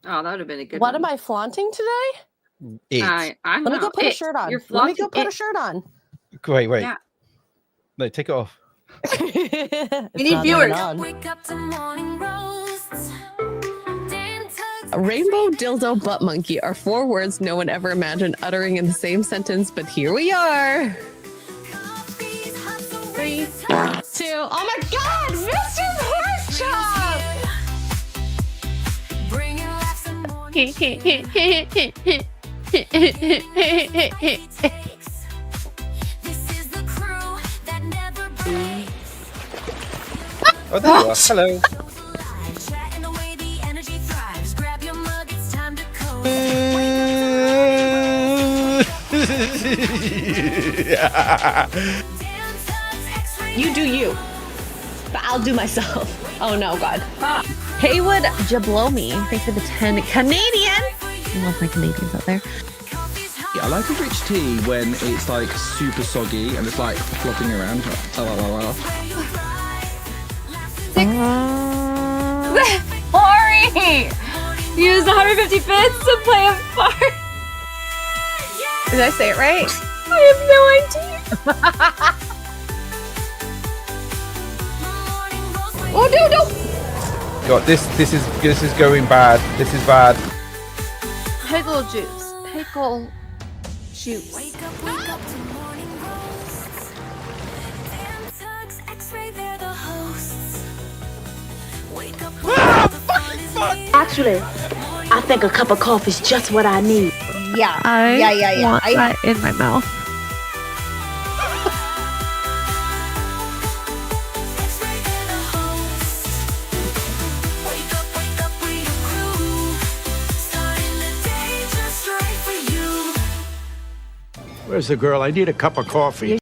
Oh, that would have been a good What one. am I flaunting today? I don't Let me know. go put a shirt on. You're Let me flaunting go put a it. shirt on. Wait. Yeah. No, take it off. We need viewers. A rainbow, dildo, butt monkey are 4 words no one ever imagined uttering in the same sentence, but here we are. 3, 2, oh my God, Mr. Oh, there you are. Hello. You do you, but I'll do myself. Oh no, God. Haywood Jablomi, thanks for the 10 Canadian. I love my Canadians out there. Yeah, I like a rich tea when it's like super soggy and it's like flopping around. Ori! Use 150 bits to play a part. Did I say it right? I have no idea. Oh no! God, this is going bad. This is bad. Pickle juice. Pickle juice. Wake up to morning roasts. Damn Tuggs, Xray, they're the hosts. Wake up. Actually, I think a cup of coffee is just what I need. Yeah. I want that in my mouth. Where's the girl? I need a cup of coffee.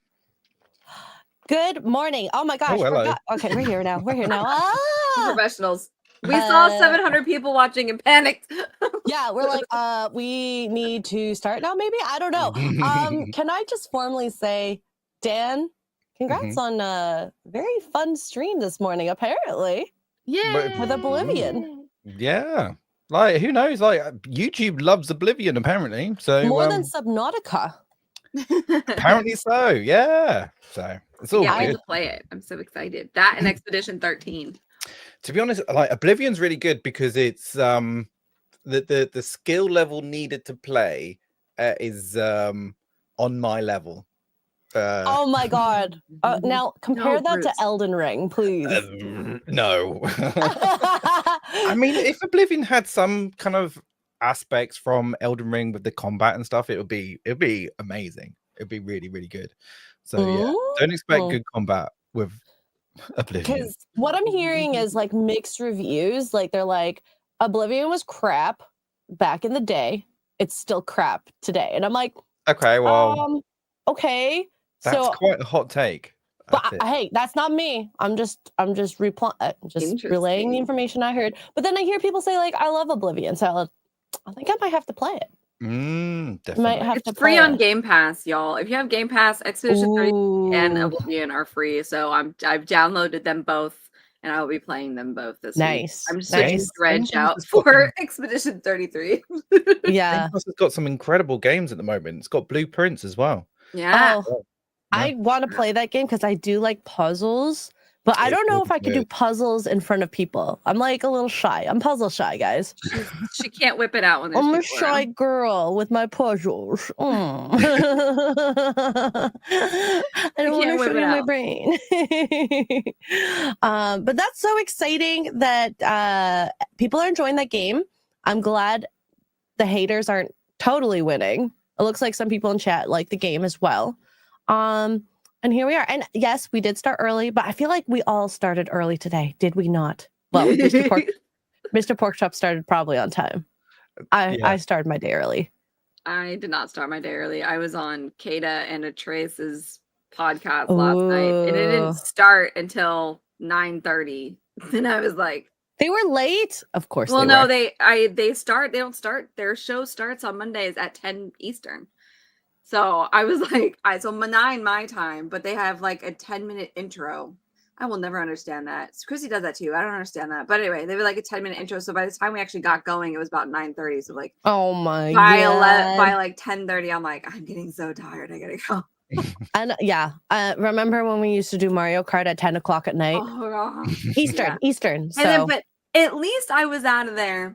Good morning. Oh my gosh. Oh, hello. Okay, we're here now. We're here now. Ah! Professionals. We saw 700 people watching and panicked. Yeah, we're like, we need to start now, maybe? I don't know. Can I just formally say, Dan, congrats on a very fun stream this morning, apparently. Yeah. With Oblivion. Yeah. Like, who knows? Like, YouTube loves Oblivion, apparently. So More than Subnautica. apparently so. Yeah. So it's all Yeah, I good. have to play it. I'm so excited. That and Expedition 13. To be honest, like Oblivion's really good because it's the skill level needed to play is on my level. Oh my god. Now compare No, that to Bruce. Elden Ring, please. No. I mean, if Oblivion had some kind of aspects from Elden Ring with the combat and stuff, it would be amazing. It'd be really, really good. So yeah, don't expect good combat with Oblivion. Because what I'm hearing is like mixed reviews. Like they're like, Oblivion was crap back in the day. It's still crap today. And I'm like, Okay, well, okay. that's So quite a hot take. but hey, that's not me. I'm just just relaying the information I heard. But then I hear people say like, I love Oblivion, so I think I might have to play it. Definitely. Might have to It's free play on it. Game Pass, y'all. If you have Game Pass, Expedition 13 and Oblivion are free. So I've downloaded them both, and I will be playing them both this week. Nice. I'm switching Nice. Dredge out for Expedition 33. Yeah. Plus, it's got some incredible games at the moment. It's got Blueprints as well. Yeah. Oh, I want to play that game because I do like puzzles, but I don't know if I could do puzzles in front of people. I'm like a little shy. I'm puzzle shy, guys. She can't whip it out when there's I'm a people shy around. girl with my puzzles. I don't want can't to whip show it you my out. brain. But that's so exciting that people are enjoying that game. I'm glad the haters aren't totally winning. It looks like some people in chat like the game as well. And here we are. And yes, we did start early, but I feel like we all started early today. Did we not? Well, Mr. Porkchop started probably on time. I started my day early. I did not start my day early. I was on Kata and Atrace's podcast last night, and it didn't start until 9:30. And I was like, they were late. Of course. Well, they no, were. they don't start. Their show starts on Mondays at 10 Eastern. So I was like, so 9 my time, but they have like a 10-minute intro. I will never understand that. Chrissy does that too. I don't understand that. But anyway, they were like a 10-minute intro. So by the time we actually got going, it was about 9:30. So like, Oh my by god. by like 10:30, I'm like, I'm getting so tired. I gotta go. And yeah, remember when we used to do Mario Kart at 10 o'clock at night? Oh gosh. Eastern. So And then, but at least I was out of there.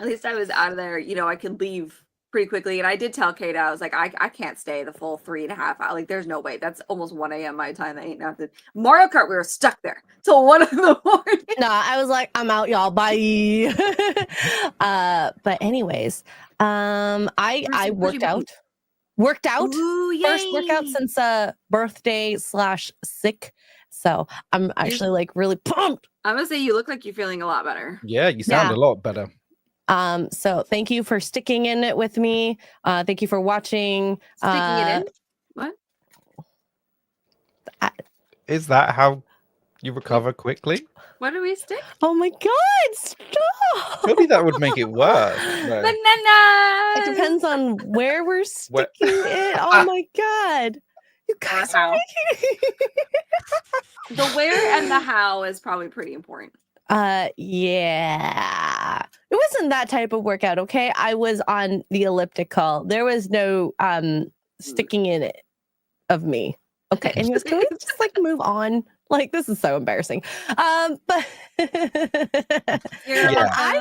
At least I was out of there. You know, I could leave pretty quickly. And I did tell Kate, I was like, I can't stay the full 3.5 hours. Like, there's no way. That's almost 1 a.m. my time. That ain't nothing. Mario Kart, we were stuck there till 1 in the morning. no, I was like, I'm out, y'all. Bye. But anyways, I worked out. Ooh, First yay. workout since birthday/sick. So I'm actually like really pumped. I'm gonna say you look like you're feeling a lot better. Yeah, you sound a lot better. So thank you for sticking in it with me. Thank you for watching. Sticking it in? What? Is that how you recover quickly? What do we stick? Oh my god, stop! Surely that would make it worse. No. Banana. It depends on where we're sticking it. Oh my god. You guys how. The where and the how is probably pretty important. Yeah. It wasn't that type of workout, okay? I was on the elliptical. There was no sticking in it of me. Okay, anyways, can we just like move on? Like, this is so embarrassing. But I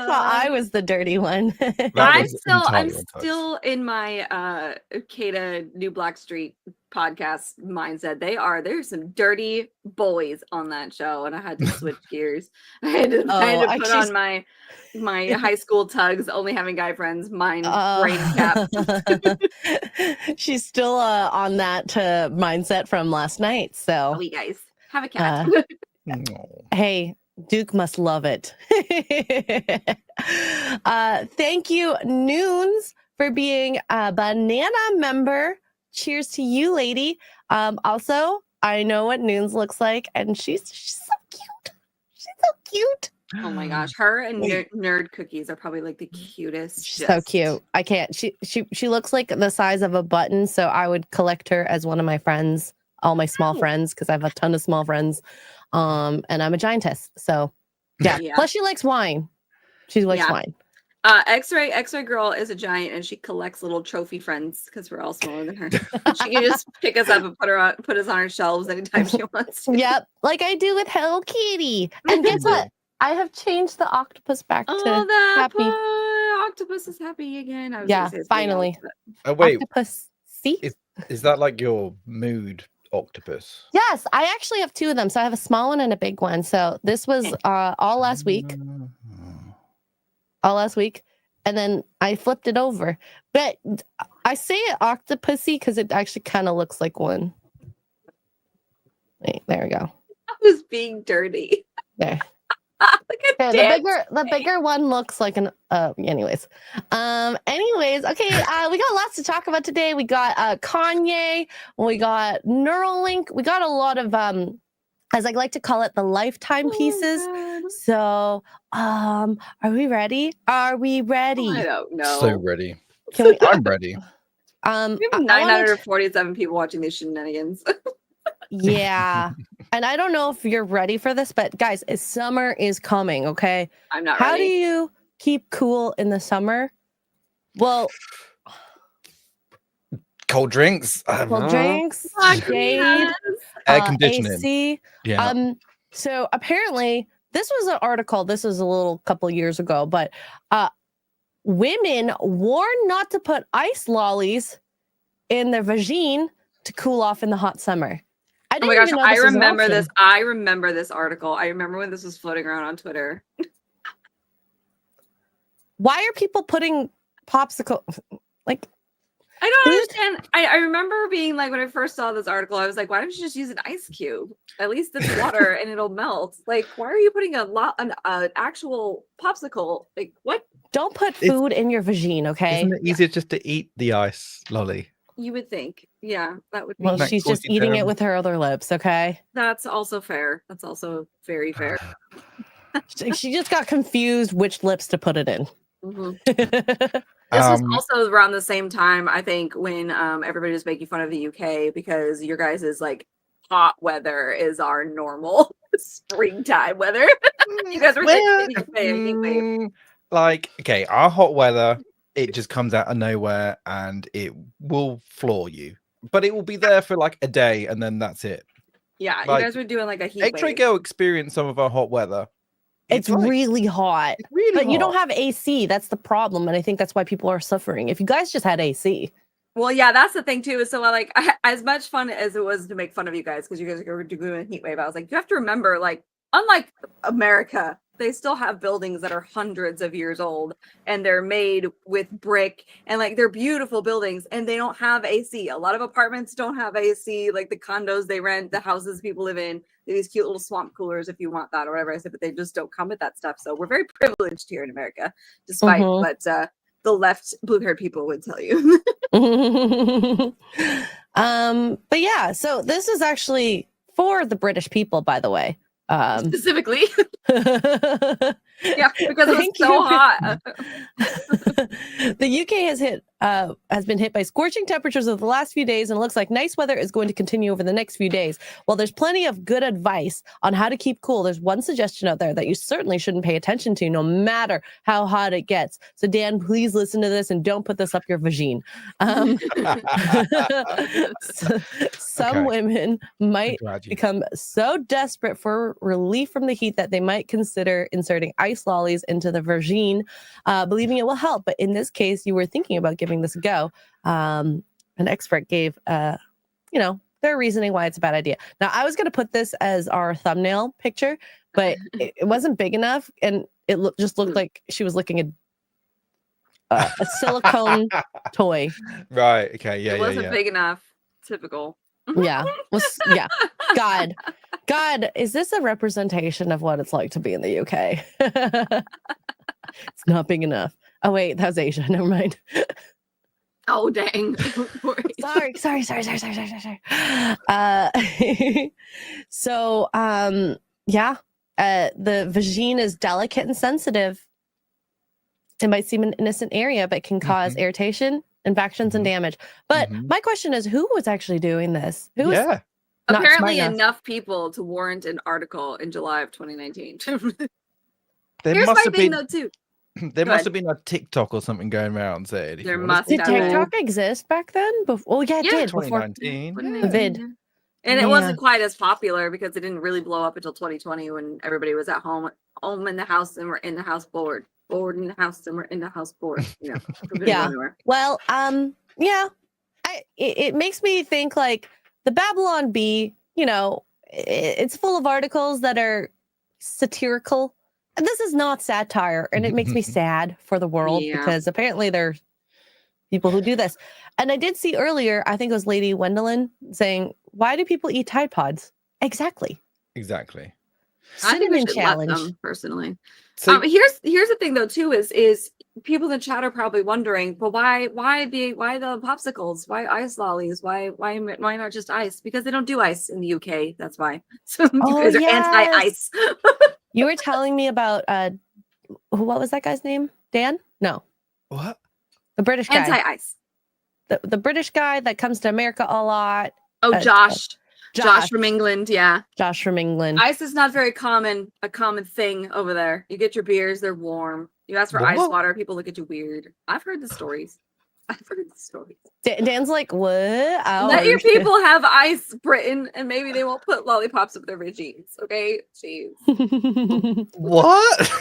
thought I was the dirty one. I'm still in my Kata New Black Street podcast mindset. There's some dirty boys on that show, and I had to switch gears. I had to put on my high school Tuggs, only having guy friends, brain cap. She's still on that mindset from last night. So you guys have a cat. Hey, Duke must love it. Thank you, Noons, for being a banana member. Cheers to you, lady. Also, I know what Noons looks like, and she's so cute. She's so cute. Oh my gosh, her and nerd cookies are probably like the cutest. She's so cute. I can't. She looks like the size of a button, so I would collect her as one of my friends, all my small friends, because I have a ton of small friends. And I'm a giantess, so yeah. Plus, she likes wine. She likes wine. Xray Girl is a giant, and she collects little trophy friends because we're all smaller than her. She can just pick us up and put us on her shelves anytime she wants to. Yep, like I do with Hello Kitty. And guess what? I have changed the octopus back to happy. Octopus is happy again. Finally. Oh wait, octopus. See, is that like your mood octopus? Yes, I actually have two of them. So I have a small one and a big one. So this was all last week. And then I flipped it over. But I say it octopusy because it actually kind of looks like one. Wait, there we go. I was being dirty. There. The bigger one looks like an anyways, okay, we got lots to talk about today. We got Kanye, we got Neuralink, we got a lot of as I like to call it, the lifetime pieces. God. So are we ready? I don't know. So ready. I'm ready. We have 947 people watching these shenanigans. Yeah. And I don't know if you're ready for this, but guys, summer is coming, okay? I'm not How ready. do you keep cool in the summer? Well, cold drinks. Shade, air conditioning. AC. Yeah. So apparently this was an article, this was a little couple years ago, but women warned not to put ice lollies in their vagine to cool off in the hot summer. Oh my gosh, I remember this. I remember this article. I remember when this was floating around on Twitter. Why are people putting popsicle like I don't understand. I remember being like, when I first saw this article, I was like, why don't you just use an ice cube? At least it's water and it'll melt. Like, why are you putting an actual popsicle? Like, what? Don't put food in your vagine, okay? Isn't it easier just to eat the ice lolly? You would think. Yeah, that would be. Well, she's just eating it with her other lips, okay? That's also fair. That's also very fair. She just got confused which lips to put it in. Mm-hmm. This was also around the same time, I think, when everybody was making fun of the UK because your guys' like hot weather is our normal springtime weather. You guys were like, okay, our hot weather, it just comes out of nowhere and it will floor you. But it will be there for like a day and then that's it. Yeah, Like, you guys were doing like a heat Xray wave. Girl experienced some of our hot weather. It's like, really hot. It's really but hot. You don't have AC. That's the problem. And I think that's why people are suffering. If you guys just had AC. Well, yeah, that's the thing too. Is so like, as much fun as it was to make fun of you guys because you guys were doing a heat wave, I was like, you have to remember, like, unlike America, they still have buildings that are hundreds of years old and they're made with brick and like they're beautiful buildings and they don't have AC. A lot of apartments don't have AC, like the condos they rent, the houses people live in, these cute little swamp coolers if you want that or whatever I said, but they just don't come with that stuff. So we're very privileged here in America, despite what the left blue-haired people would tell you. But yeah, so this is actually for the British people, by the way. Specifically. Yeah, because it was so hot. The UK has been hit by scorching temperatures over the last few days, and it looks like nice weather is going to continue over the next few days. While there's plenty of good advice on how to keep cool, there's one suggestion out there that you certainly shouldn't pay attention to, no matter how hot it gets. So, Dan, please listen to this and don't put this up your vagine. Some women might become so desperate for relief from the heat that they might consider inserting ice lollies into the vagine, believing it will help. But in this case, you were thinking about giving this a go. An expert gave, their reasoning why it's a bad idea. Now, I was going to put this as our thumbnail picture, but it wasn't big enough, and it just looked like she was licking a silicone toy. Right. Okay. Yeah. It wasn't big enough. Typical. Yeah. God, is this a representation of what it's like to be in the UK? It's not big enough. Oh wait, that was Asia. Never mind. Oh dang. Sorry. So the vagine is delicate and sensitive. It might seem an innocent area, but can cause irritation, infections, and damage. But my question is, who was actually doing this? Who was apparently enough people to warrant an article in July of 2019. Here's my thing though too. There must have been a TikTok or something going around saying. Did TikTok exist back then? It did. 2019. Before the vid. And it wasn't quite as popular because it didn't really blow up until 2020 when everybody was at home in the house and we're in the house bored in the house and we're in the house bored. Yeah. Well, it makes me think like the Babylon Bee, it's full of articles that are satirical. And this is not satire, and it makes me sad for the world because apparently there are people who do this. And I did see earlier, I think it was Lady Wendelin saying, why do people eat Tide Pods? Exactly. I think we should let them, personally. So here's the thing though too is people in the chat are probably wondering, well, why the popsicles? Why ice lollies? Why not just ice? Because they don't do ice in the UK. That's why. So you guys are anti-ice. You were telling me about what was that guy's name? Dan? No. What? The British guy. Anti-ice. The British guy that comes to America a lot. Oh, Josh from England, yeah. Josh from England. Ice is not very common thing over there. You get your beers, they're warm. You ask for ice water, people look at you weird. I've heard the stories. Dan's like, what? Let your people have ice, Britain, and maybe they won't put lollipops up their vagines, okay? Jeez. What?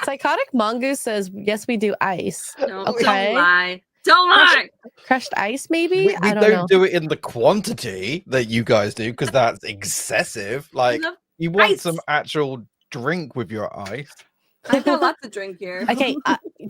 Psychotic Mongoose says, yes, we do ice. No, okay. Don't lie. Crushed ice, maybe? We don't do it in the quantity that you guys do because that's excessive. Like, you want some actual drink with your ice. I've got lots to drink here. Okay,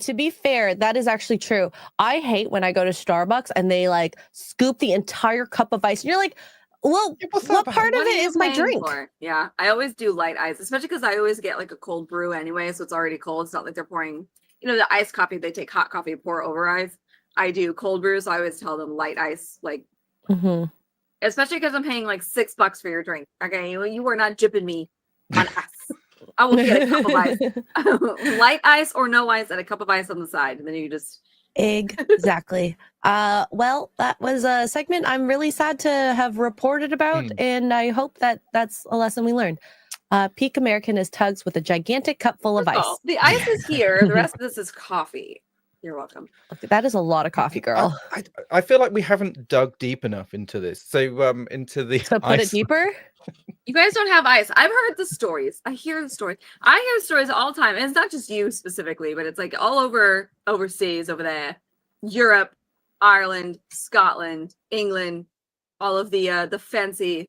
to be fair, that is actually true. I hate when I go to Starbucks and they like scoop the entire cup of ice. And you're like, well, what part of it is my drink? Yeah, I always do light ice, especially because I always get like a cold brew anyway, so it's already cold. It's not like they're pouring, the iced coffee, they take hot coffee and pour over ice. I do cold brew, so I always tell them light ice, like, especially because I'm paying like $6 for your drink. Okay, you are not jipping me on ice. I will get a cup of ice, light ice or no ice, and a cup of ice on the side, and then you just Exactly. Well, that was a segment I'm really sad to have reported about, and I hope that that's a lesson we learned. Peak American is Tuggs with a gigantic cup full of ice. Oh, the ice is here. The rest of this is coffee. You're welcome. Okay, that is a lot of coffee, girl. I feel like we haven't dug deep enough into this. So into the So put it deeper. You guys don't have ice. I've heard the stories. I hear the stories. I hear stories all the time. And it's not just you specifically, but it's like all over overseas over there. Europe, Ireland, Scotland, England, all of the fancy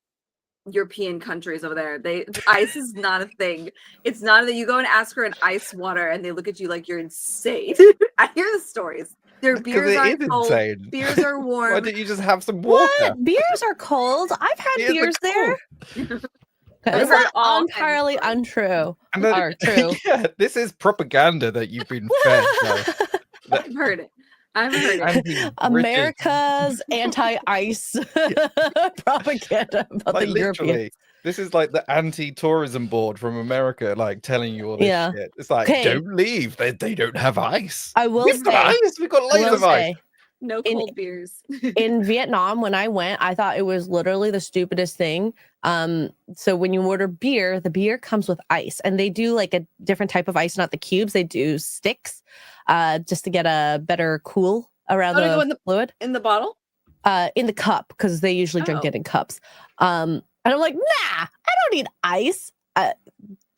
European countries over there. Ice is not a thing. It's not that you go and ask for an ice water and they look at you like you're insane. I hear the stories. Their beers are cold. Insane. Beers are warm. Why don't you just have some water? What? Beers are cold. I've had beers there. It's not entirely untrue. Or true. Yeah, this is propaganda that you've been fed. I've heard it. I've heard it. America's anti-ice propaganda about like, the Europeans. This is like the anti-tourism board from America, like telling you all this shit. It's like, don't leave. They don't have ice. I will We've got ice. We've got loads of ice. No cold beers. In Vietnam, when I went, I thought it was literally the stupidest thing. So when you order beer, the beer comes with ice, and they do like a different type of ice, not the cubes. They do sticks, just to get a better cool around the fluid. In the bottle? In the cup, because they usually drink it in cups. And I'm like, nah, I don't need ice.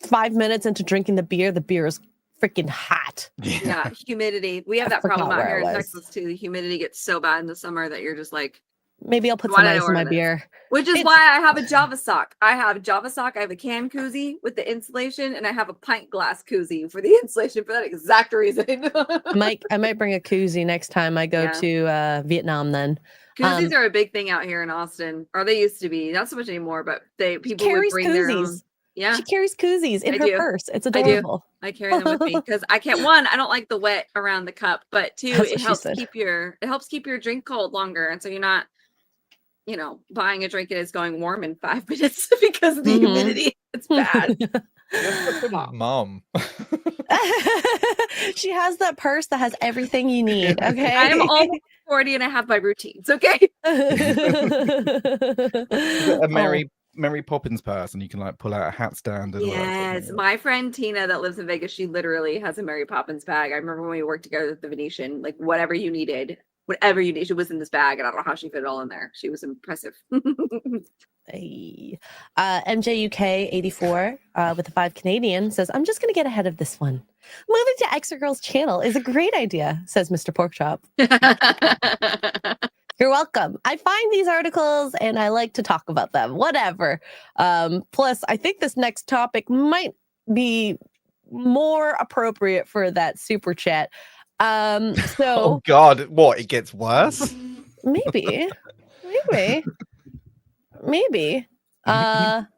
5 minutes into drinking the beer is freaking hot. Yeah, humidity. We have that problem out here in Texas too. The humidity gets so bad in the summer that you're just like, maybe I'll put some ice in my beer. Which is why I have a Java sock. I have a can koozie with the insulation, and I have a pint glass koozie for the insulation for that exact reason. I might bring a koozie next time I go to Vietnam then. Koozies are a big thing out here in Austin, or they used to be. Not so much anymore, but people would bring their own. Yeah, she carries koozies in her purse. It's adorable. I carry them with me because I can't. One, I don't like the wet around the cup, but two, it helps keep your drink cold longer, and so you're not, buying a drink and it's going warm in 5 minutes because of the humidity. It's bad. Mom. She has that purse that has everything you need. Okay, I am almost 40 and I have my routines. Okay. A Mary Poppins purse, and you can like pull out a hat stand. And yes, my friend Tina that lives in Vegas, she literally has a Mary Poppins bag. I remember when we worked together at the Venetian, like whatever you needed, she was in this bag, and I don't know how she fit it all in there. She was impressive. Hey. MJUK 84 with the 5 Canadian says, I'm just going to get ahead of this one. Moving to Xray Girl's channel is a great idea, says Mr. Porkchop. You're welcome. I find these articles and I like to talk about them. Whatever. Plus, I think this next topic might be more appropriate for that super chat. Oh God, what? It gets worse? Maybe. Anywho,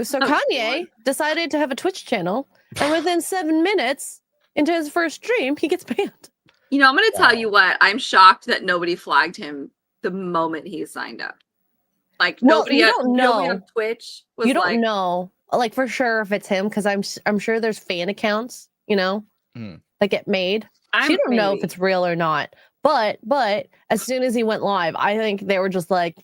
so Kanye decided to have a Twitch channel, and within 7 minutes into his first stream, he gets banned. I'm going to tell you what. I'm shocked that nobody flagged him the moment he signed up. Like nobody on Twitch was you don't know, like for sure if it's him, because I'm sure there's fan accounts, that get made. So you don't know if it's real or not. But as soon as he went live, I think they were just like,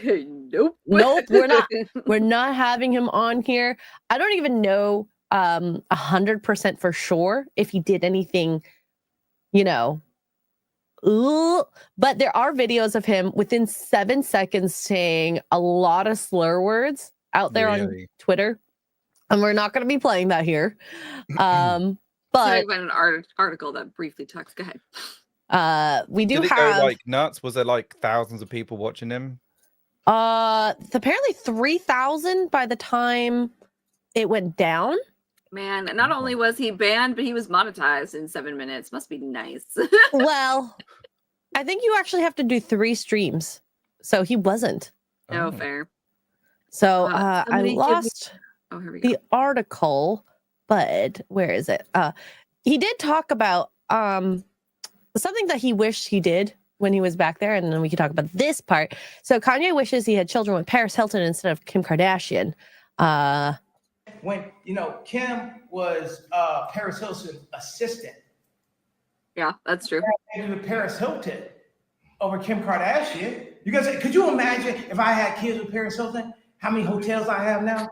nope, we're not having him on here. I don't even know 100% for sure if he did anything, but there are videos of him within 7 seconds saying a lot of slur words out there on Twitter, and we're not going to be playing that here. But I read an article that briefly talks. Go ahead. We do Did it have go like nuts. Was there like thousands of people watching him? Apparently 3,000 by the time it went down. Man, not only was he banned, but he was monetized in 7 minutes. Must be nice. Well, I think you actually have to do 3 streams, so he wasn't. Oh, fair. So I lost the article, but where is it? He did talk about something that he wished he did when he was back there, and then we can talk about this part. So Kanye wishes he had children with Paris Hilton instead of Kim Kardashian. When Kim was Paris Hilton's assistant, Yeah, that's true. To Paris Hilton over Kim Kardashian. You guys, could you imagine if I had kids with Paris Hilton? How many hotels I have now?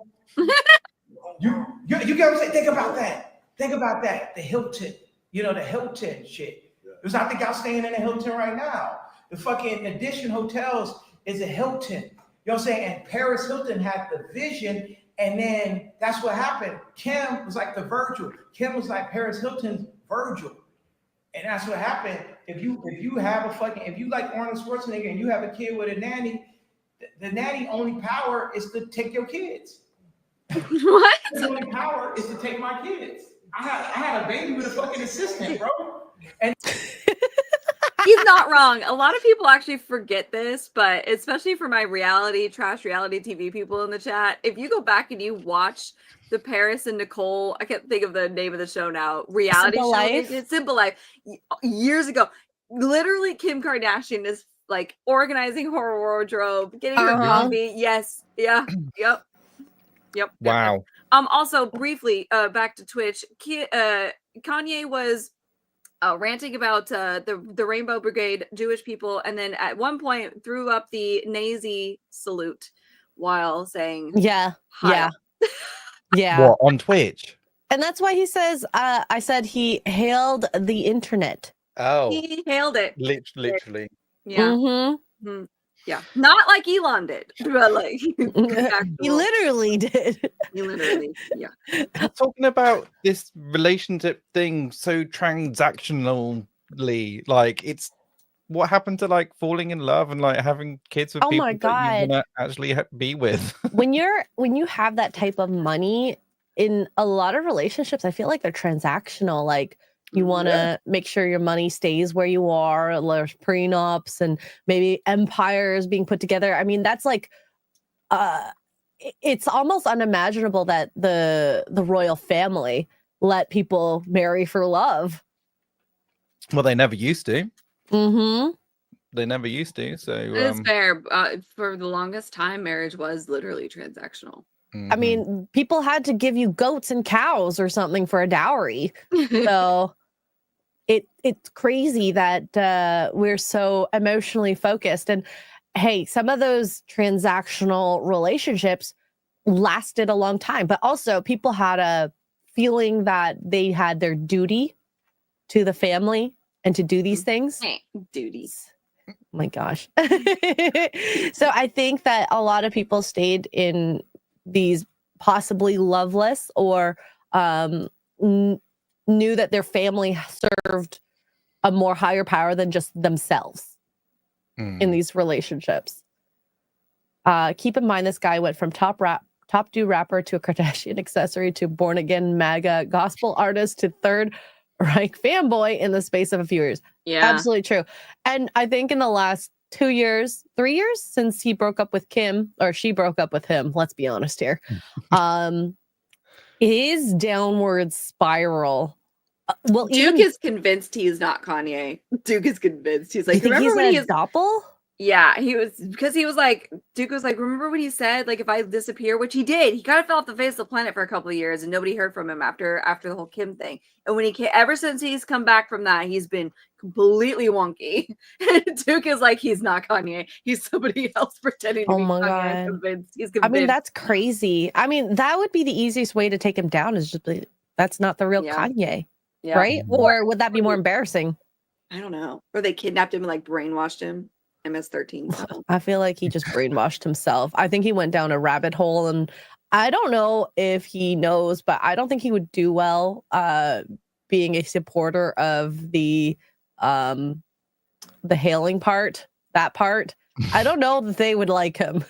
you get what I'm saying? Think about that. Think about that. The Hilton, the Hilton shit. Because I think y'all staying in a Hilton right now. The fucking Edition Hotels is a Hilton. You know what I'm saying? And Paris Hilton had the vision, and then that's what happened. Kim was like the Virgil. Kim was like Paris Hilton's Virgil. And that's what happened. If you like Arnold Schwarzenegger and you have a kid with a nanny, the nanny only power is to take your kids. What? The only power is to take my kids. I had a baby with a fucking assistant, bro. And he's not wrong. A lot of people actually forget this, but especially for my trash reality TV people in the chat, if you go back and you watch the Paris and Nicole, I can't think of the name of the show now, reality Simple show. Life? Simple Life. Years ago, literally Kim Kardashian is like organizing her wardrobe, getting her coffee. Yes. Yeah. Yep. Wow. Also briefly, back to Twitch, Kanye was ranting about the Rainbow Brigade, Jewish people, and then at one point threw up the Nazi salute while saying, Yeah. Yeah. What, on Twitch? And that's why he says, I said he hailed the internet. Oh. He hailed it. Literally. Yeah. Mm-hmm. Yeah. Not like Elon did, but like he literally did. He literally, yeah. Talking about this relationship thing so transactionally, like it's what happened to like falling in love and like having kids with people that you want to actually be with. when you have that type of money in a lot of relationships, I feel like they're transactional. Like you want to make sure your money stays where you are. There's prenups and maybe empires being put together. I mean, that's like, it's almost unimaginable that the royal family let people marry for love. Well, they never used to. Mm-hmm. They never used to. So it's fair. For the longest time, marriage was literally transactional. I mean, people had to give you goats and cows or something for a dowry. So it's crazy that we're so emotionally focused. And hey, some of those transactional relationships lasted a long time, but also people had a feeling that they had their duty to the family and to do these things. Duties. Oh my gosh. So I think that a lot of people stayed in these possibly loveless or knew that their family served a more higher power than just themselves in these relationships. Keep in mind, this guy went from top dude rapper to a Kardashian accessory to born again MAGA gospel artist to Third Reich fanboy in the space of a few years. Yeah, absolutely true. And I think in the last 3 years since he broke up with Kim, or she broke up with him, let's be honest here, his downward spiral. Well, Duke is convinced he is not Kanye. Duke is convinced. He's like, you think remember he's when a doppel? Yeah, he was, because he was like, Duke was like, remember when he said, like, if I disappear, which he did, he kind of fell off the face of the planet for a couple of years and nobody heard from him after the whole Kim thing. And when ever since he's come back from that, he's been completely wonky. And Duke is like, he's not Kanye. He's somebody else pretending to be Kanye. God. Convinced. He's I convinced. mean, that's crazy. I mean, that would be the easiest way to take him down is just be, that's not the real Kanye. Yeah. Right? Or would that be more embarrassing? I don't know. Or they kidnapped him and like brainwashed him. MS-13. So. I feel like he just brainwashed himself. I think he went down a rabbit hole, and I don't know if he knows, but I don't think he would do well being a supporter of the hailing part, that part. I don't know that they would like him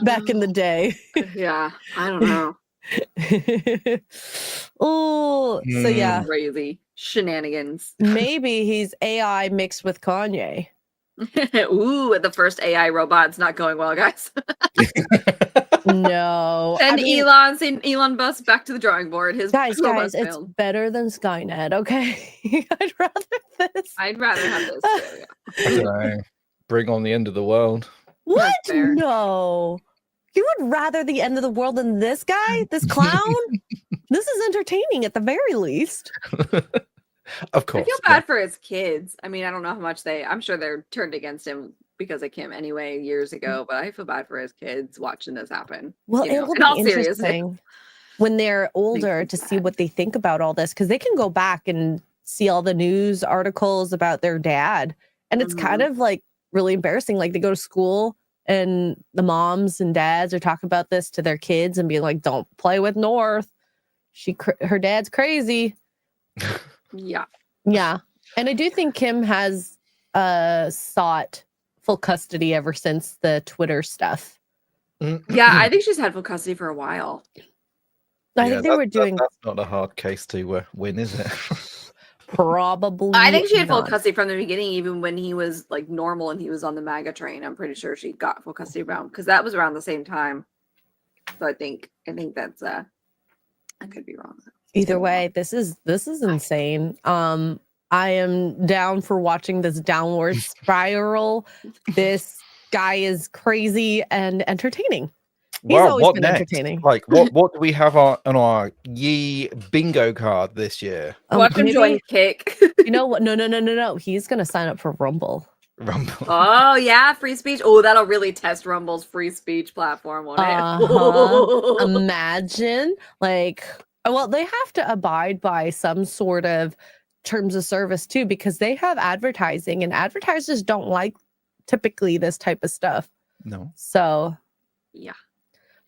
back in the day. Yeah, I don't know. Oh, so yeah. Crazy shenanigans. Maybe he's AI mixed with Kanye. Ooh, the first AI robot's not going well, guys. No. And Elon Musk back to the drawing board. His guys, it's better than Skynet, okay? I'd rather have this. Too, yeah. I don't know. Bring on the end of the world. What? No. You would rather the end of the world than this guy? This clown? This is entertaining at the very least. Of course. I feel bad for his kids. I mean, I don't know how much I'm sure they're turned against him because of Kim anyway years ago, but I feel bad for his kids watching this happen. Well, in it'll all be seriousness. interesting when they're older to see what they think about all this, because they can go back and see all the news articles about their dad. And it's kind of like really embarrassing. Like they go to school and the moms and dads are talking about this to their kids and being like, don't play with North. Her dad's crazy. Yeah. Yeah. And I do think Kim has sought full custody ever since the Twitter stuff. Yeah, I think she's had full custody for a while. I think they were doing. That's not a hard case to win, is it? Probably. I think she had full not. custody from the beginning, even when he was like normal and he was on the MAGA train. I'm pretty sure she got full custody around because that was around the same time. So I think that's I could be wrong. Either way, this is insane. I am down for watching this downward spiral. This guy is crazy and entertaining. He's always what been next? entertaining. Like, what do we have on our Yee bingo card this year? Watch him join Kick. You know what? No. He's gonna sign up for Rumble. Rumble. Oh yeah, free speech. Oh, that'll really test Rumble's free speech platform, won't it? Imagine, like, well, they have to abide by some sort of terms of service too, because they have advertising, and advertisers don't like typically this type of stuff. No. So, yeah.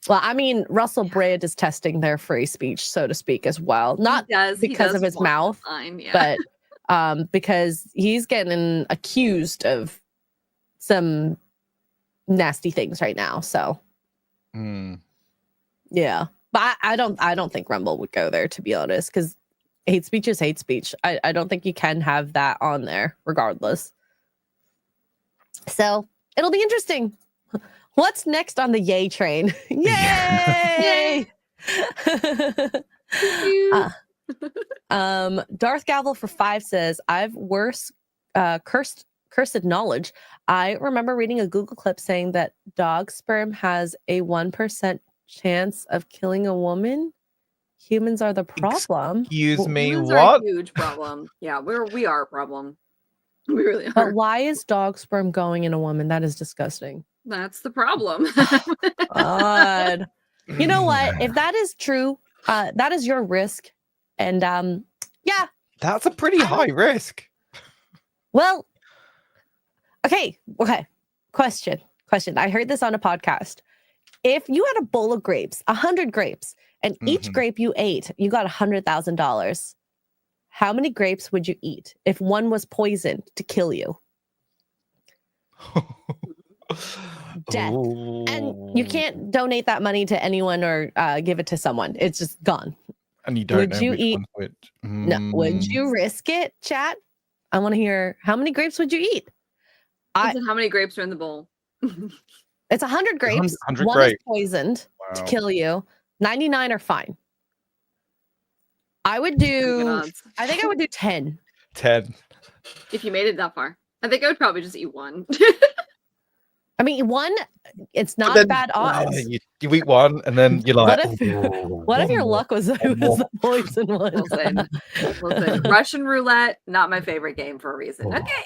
Well, I mean, Russell Brand is testing their free speech, so to speak, as well. Not because of his mouth, but because he's getting accused of some nasty things right now. So, yeah, but I don't think Rumble would go there, to be honest, because hate speech is hate speech. I don't think you can have that on there, regardless. So it'll be interesting. What's next on the yay train? Yay! Darth Gavel for 5 says, I've cursed knowledge. I remember reading a Google clip saying that dog sperm has a 1% chance of killing a woman. Humans are the problem. Excuse me, humans what? Are a huge problem. Yeah, we are a problem. We really are. But why is dog sperm going in a woman? That is disgusting. That's the problem. God. You know what? If that is true, that is your risk. And yeah. That's a pretty high risk. Well, okay. Question. I heard this on a podcast. If you had a bowl of grapes, 100 grapes, and each grape you ate, you got $100,000. How many grapes would you eat if one was poisoned to kill you? Death. And you can't donate that money to anyone or give it to someone. It's just gone. And you don't would know you which eat? one's which. No. Would you risk it, chat? I want to hear, how many grapes would you eat? How many grapes are in the bowl? It's 100 grapes. 100 one grapes. is poisoned to kill you. 99 are fine. I think I would do 10. 10. If you made it that far. I think I would probably just eat one. I mean, one, it's not bad odds. You eat one, and then you're like, what if your luck was the poison one? Listen, Russian roulette, not my favorite game for a reason. Okay.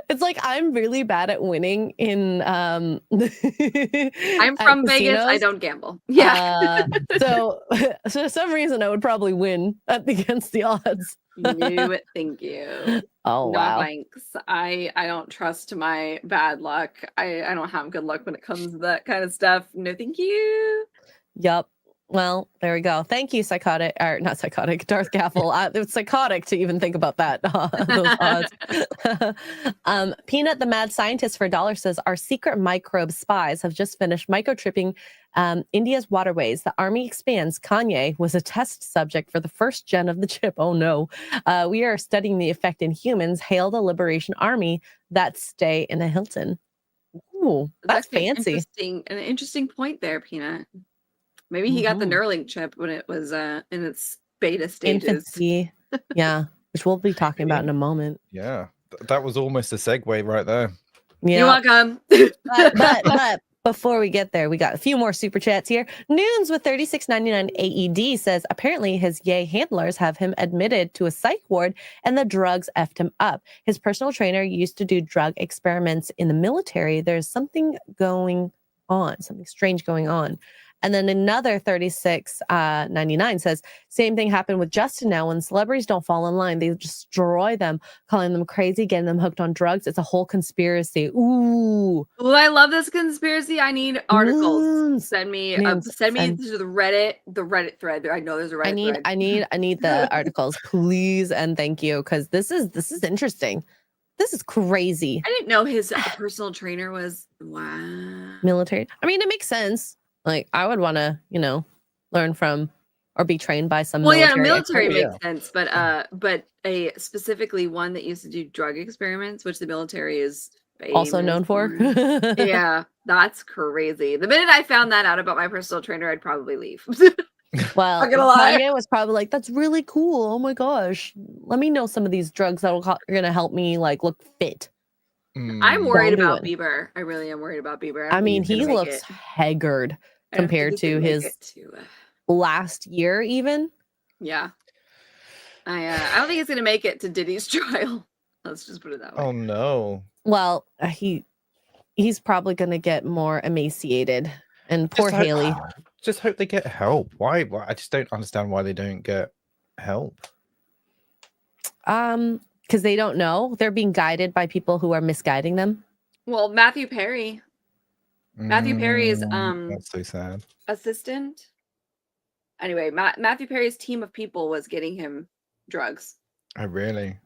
It's like I'm really bad at winning in I'm from Vegas. I don't gamble. Yeah. So for some reason I would probably win against the odds. No, thank you. Oh wow. No, thanks. I don't trust my bad luck. I don't have good luck when it comes to that kind of stuff. No, thank you. Yep. Well, there we go. Thank you, psychotic, or not psychotic, Darth Gaffel. It's psychotic to even think about that. Those odds. Peanut, the mad scientist for $1 says, our secret microbe spies have just finished microchipping India's waterways. The army expands. Kanye was a test subject for the first gen of the chip. Oh no. We are studying the effect in humans. Hail the Liberation Army that stay in a Hilton. Ooh, that's fancy. An interesting point there, Peanut. Maybe he got the Neuralink chip when it was in its beta stages. Infancy. Yeah, which we'll be talking about in a moment. Yeah, that was almost a segue right there. Yeah. You're welcome. but Before we get there, we got a few more super chats here. Noons with 36.99 AED says apparently his yay handlers have him admitted to a psych ward and the drugs effed him up. His personal trainer used to do drug experiments in the military. There's something going on, something strange going on. And then another 36.99 says, same thing happened with Justin now. When celebrities don't fall in line, they destroy them, calling them crazy, getting them hooked on drugs. It's a whole conspiracy. Ooh, I love this conspiracy. I need articles. Moons. Send me Moons. to Send. the Reddit thread. I know there's a Reddit thread. I need the articles, please and thank you, because this is interesting. This is crazy. I didn't know his personal trainer was military. I mean, it makes sense. Like, I would want to, learn from or be trained by some military makes sense, but a specifically one that used to do drug experiments, which the military is also known for. Yeah, that's crazy. The minute I found that out about my personal trainer, I'd probably leave. Well, Kanye was probably like, that's really cool. Oh my gosh. Let me know some of these drugs that are going to help me look fit. I'm worried about Bieber. I really am worried about Bieber. I mean, he looks haggard compared to his last year, even. Yeah. I don't think he's going to make it to Diddy's trial. Let's just put it that way. Oh, no. Well, he's probably going to get more emaciated. And poor Haley. Just hope they get help. Why? I just don't understand why they don't get help. Because they don't know. They're being guided by people who are misguiding them. Well, Matthew Perry's that's so sad. assistant. Anyway, Matthew Perry's team of people was getting him drugs. Oh, really?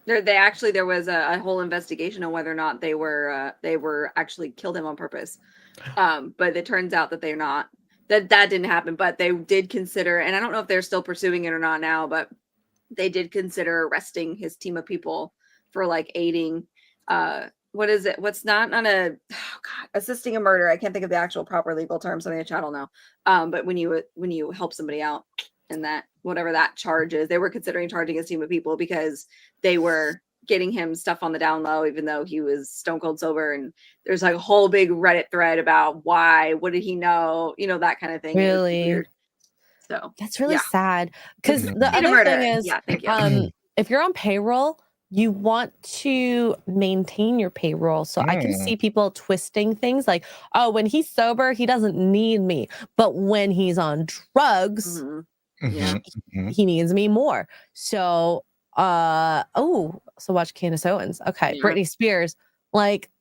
There was a whole investigation on whether or not they were actually killed him on purpose. But it turns out that they're not. That didn't happen. But they did consider, and I don't know if they're still pursuing it or not now, but they did consider arresting his team of people for aiding. What is it? What's not assisting a murder? I can't think of the actual proper legal term. Something that I don't know. But when you help somebody out, and that whatever that charge is, they were considering charging his team of people because they were getting him stuff on the down low, even though he was stone cold sober. And there's a whole big Reddit thread about why, what did he know, that kind of thing. Really? So that's really sad. Because the other thing is, if you're on payroll, you want to maintain your payroll. So I can see people twisting things like, oh, when he's sober, he doesn't need me. But when he's on drugs, he needs me more. So so watch Candace Owens. Okay, yeah. Britney Spears,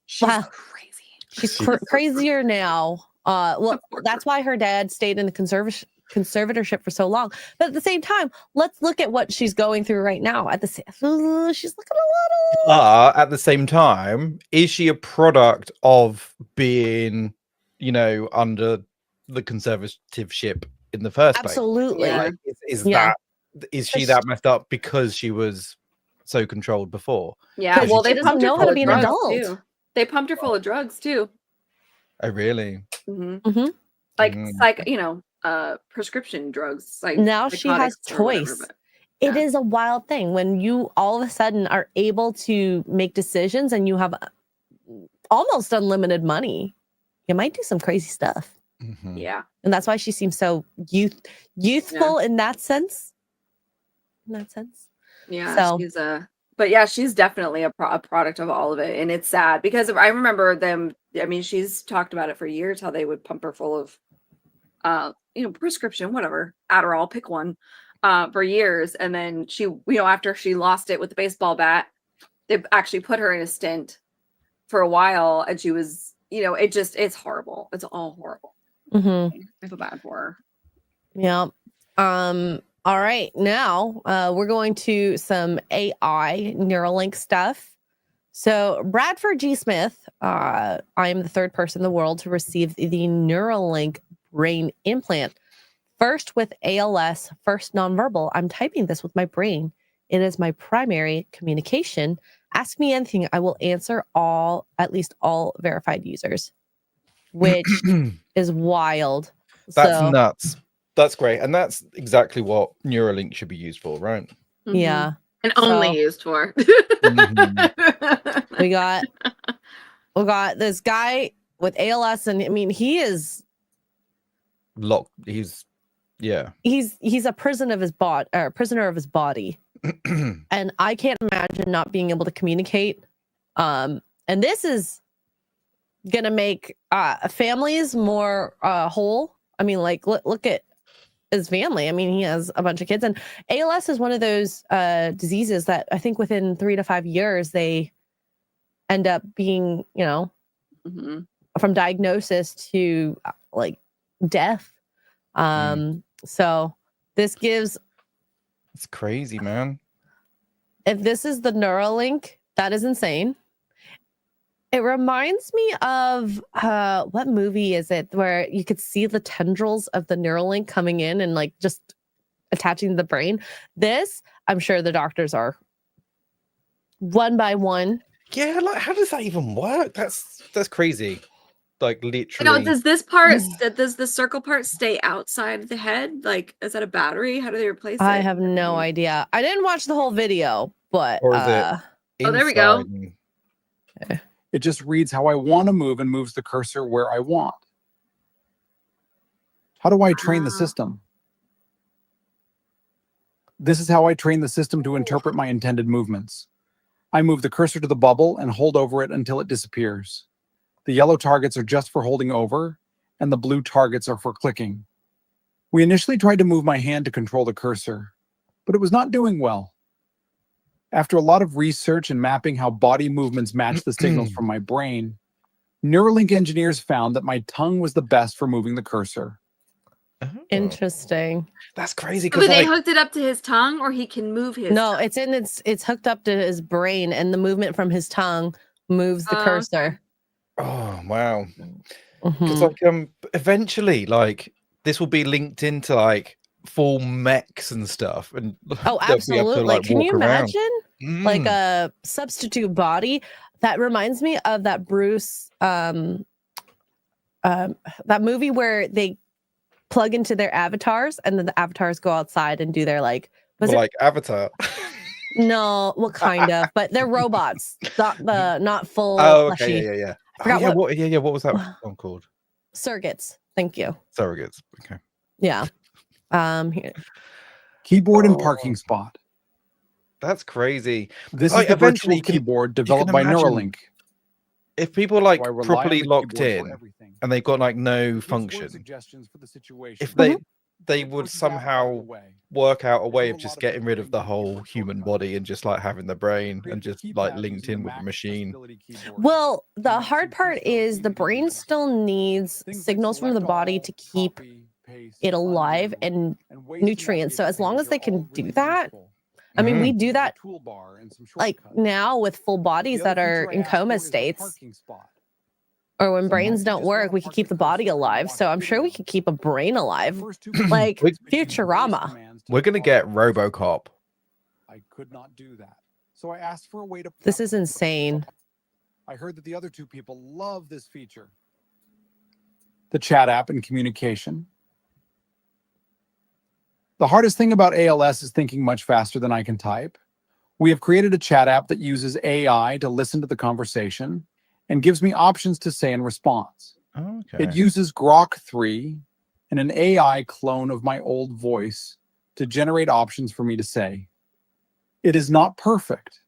she's crazy. She's crazier now. Well, that's why her dad stayed in the conservatorship for so long. But at the same time, let's look at what she's going through right now. She's looking a little. At the same time, is she a product of being, under the conservativeship in the first place? Absolutely. Is she that messed up because she was so controlled before? Yeah, well, they doesn't know how to be an adult. Too. They pumped her full of drugs too. Oh, really? Mm-hmm. Prescription drugs. Now she has choice. Whatever, It is a wild thing when you all of a sudden are able to make decisions and you have almost unlimited money. You might do some crazy stuff. Mm-hmm. Yeah, and that's why she seems so youthful in that sense. Yeah, so she's definitely a product of all of it, and it's sad because I remember them. I mean, she's talked about it for years how they would pump her full of, prescription, whatever, Adderall, pick one, for years, and then she, after she lost it with the baseball bat, they actually put her in a stint for a while, and she was, it's horrible. It's all horrible. Mm-hmm. I feel bad for her. Yeah. All right, now we're going to some AI Neuralink stuff. So Bradford G. Smith, I am the third person in the world to receive the Neuralink brain implant. First with ALS, first nonverbal. I'm typing this with my brain. It is my primary communication. Ask me anything, I will answer at least all verified users, which is wild. That's nuts. That's great. And that's exactly what Neuralink should be used for, right? Mm-hmm. Yeah. And only used for. We got this guy with ALS, and I mean, he is locked. He's a prisoner of his body. And I can't imagine not being able to communicate. And this is gonna make families more whole. I mean, like look at his family. I mean, he has a bunch of kids, and ALS is one of those diseases that I think within 3 to 5 years they end up being, from diagnosis to like death. So this gives. It's crazy, man. If this is the Neuralink, that is insane. It reminds me of what movie is it where you could see the tendrils of the Neuralink coming in and like just attaching to the brain. This, I'm sure the doctors are one by one. Yeah, like how does that even work? That's crazy. Like literally. Does this part, does the circle part stay outside of the head? Like, is that a battery? How do they replace it? I have no idea. I didn't watch the whole video, but or is it oh, there we go. It just reads how I want to move and moves the cursor where I want. How do I train the system? This is how I train the system to interpret my intended movements. I move the cursor to the bubble and hold over it until it disappears. The yellow targets are just for holding over, and the blue targets are for clicking. We initially tried to move my hand to control the cursor, but it was not doing well. After a lot of research and mapping how body movements match the signals from my brain, Neuralink engineers found that my tongue was the best for moving the cursor. Interesting. That's crazy. So they hooked it up to his tongue, or he can move his No, tongue? it's hooked up to his brain, and the movement from his tongue moves the cursor. Oh wow. Because like eventually like this will be linked into like full mechs and stuff, and oh absolutely. Like, can you imagine like a substitute body? That reminds me of that Bruce that movie where they plug into their avatars and then the avatars go outside and do their like Avatar. No, what kind of, but they're robots, not full okay, fleshy. yeah. What was that one called? Surrogates. Thank you. Surrogates. Okay. Yeah. Here. Keyboard and parking spot. That's crazy. This is the virtual keyboard developed by Neuralink. If people like properly locked in and they've got like no function, if they would somehow work out a way of just getting rid of the whole human body and just like having the brain and just like linked in with the machine. Well, the hard part is the brain still needs signals from the body to keep it alive and nutrients. So as long as they can do that, I mean, we do that like now with full bodies that are in coma states. Or when brains don't work, we can keep the body alive. So I'm sure we could keep a brain alive. Like Futurama. We're going to get RoboCop. I could not do that. So I asked for a way to... This is insane. I heard that the other two people love this feature. The chat app and communication. The hardest thing about ALS is thinking much faster than I can type. We have created a chat app that uses AI to listen to the conversation and gives me options to say in response. Okay. It uses Grok 3 and an AI clone of my old voice to generate options for me to say. It is not perfect,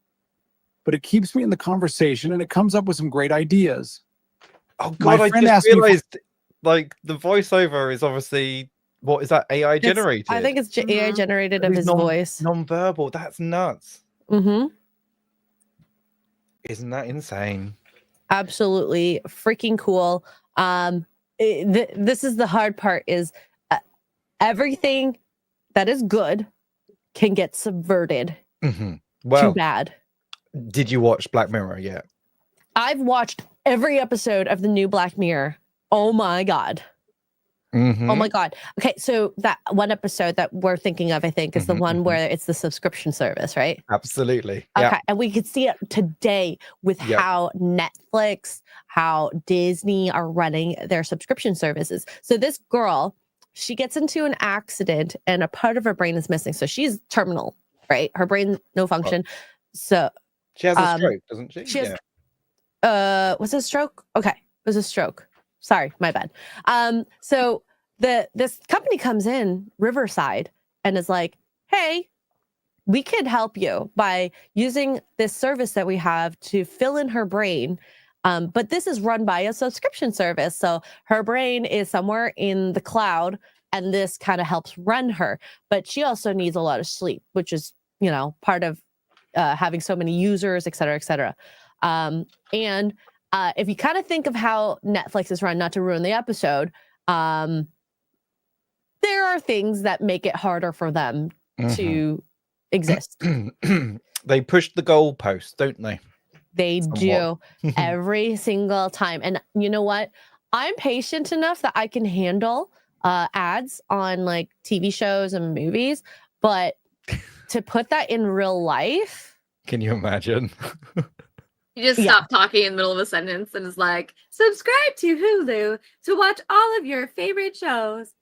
but it keeps me in the conversation and it comes up with some great ideas. Oh God, I just realized like the voiceover is obviously, what is that, AI generated? I think it's AI generated of his voice. Non-verbal, that's nuts. Mm-hmm. Isn't that insane? Absolutely freaking cool. This is the hard part is everything that is good can get subverted. Well, too bad. Did you watch Black Mirror yet? I've watched every episode of the new Black Mirror. Oh my God. Oh my God. Okay, so that one episode that we're thinking of, I think, is the one where it's the subscription service, right? Absolutely. Okay, Yep. and we could see it today with how Netflix, how Disney are running their subscription services. So this girl, she gets into an accident and a part of her brain is missing. So she's terminal, right? Her brain, no function. So she has a stroke, doesn't she? She has, was it a stroke? Okay. was a stroke. Sorry, my bad. So this company comes in, Riverside, and is like, hey, we could help you by using this service that we have to fill in her brain. But this is run by a subscription service. So her brain is somewhere in the cloud, and this kind of helps run her. But she also needs a lot of sleep, which is, you know, part of having so many users, et cetera, et cetera. And if you kind of think of how Netflix is run, not to ruin the episode, there are things that make it harder for them to exist. They push the goalposts, don't they? They Somewhat. do every single time. And you know what? I'm patient enough that I can handle ads on like TV shows and movies, but to put that in real life. Can you imagine? You just stop talking in the middle of a sentence and it's like, subscribe to Hulu to watch all of your favorite shows.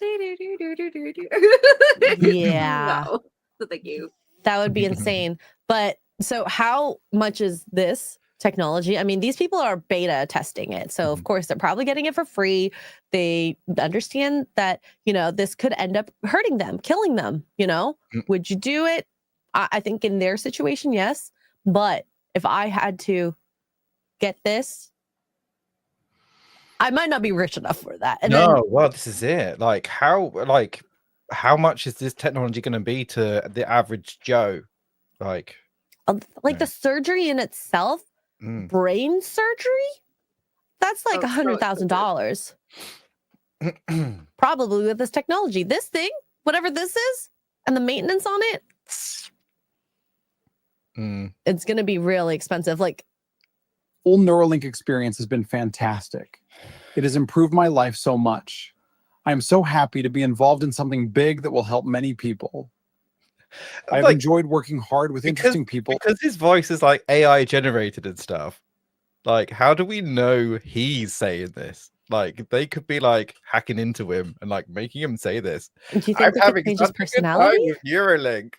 Yeah. No, thank you. That would be insane. But so how much is this technology? I mean, these people are beta testing it. So of course they're probably getting it for free. They understand that, you know, this could end up hurting them, killing them, you know? Would you do it? I think in their situation, yes. But if I had to get this, I might not be rich enough for that. And no, well, this is it. Like how much is this technology going to be to the average Joe? Like the surgery in itself, brain surgery, that's like $100,000. Probably with this technology. This thing, whatever this is, and the maintenance on it, it's going to be really expensive. Like, Full Neuralink experience has been fantastic. It has improved my life so much. I am so happy to be involved in something big that will help many people. I've enjoyed working hard with interesting people. Because his voice is like AI generated and stuff. Like, how do we know he's saying this? Like, they could be like hacking into him and like making him say this. Do you think they could change his personality? With Neuralink.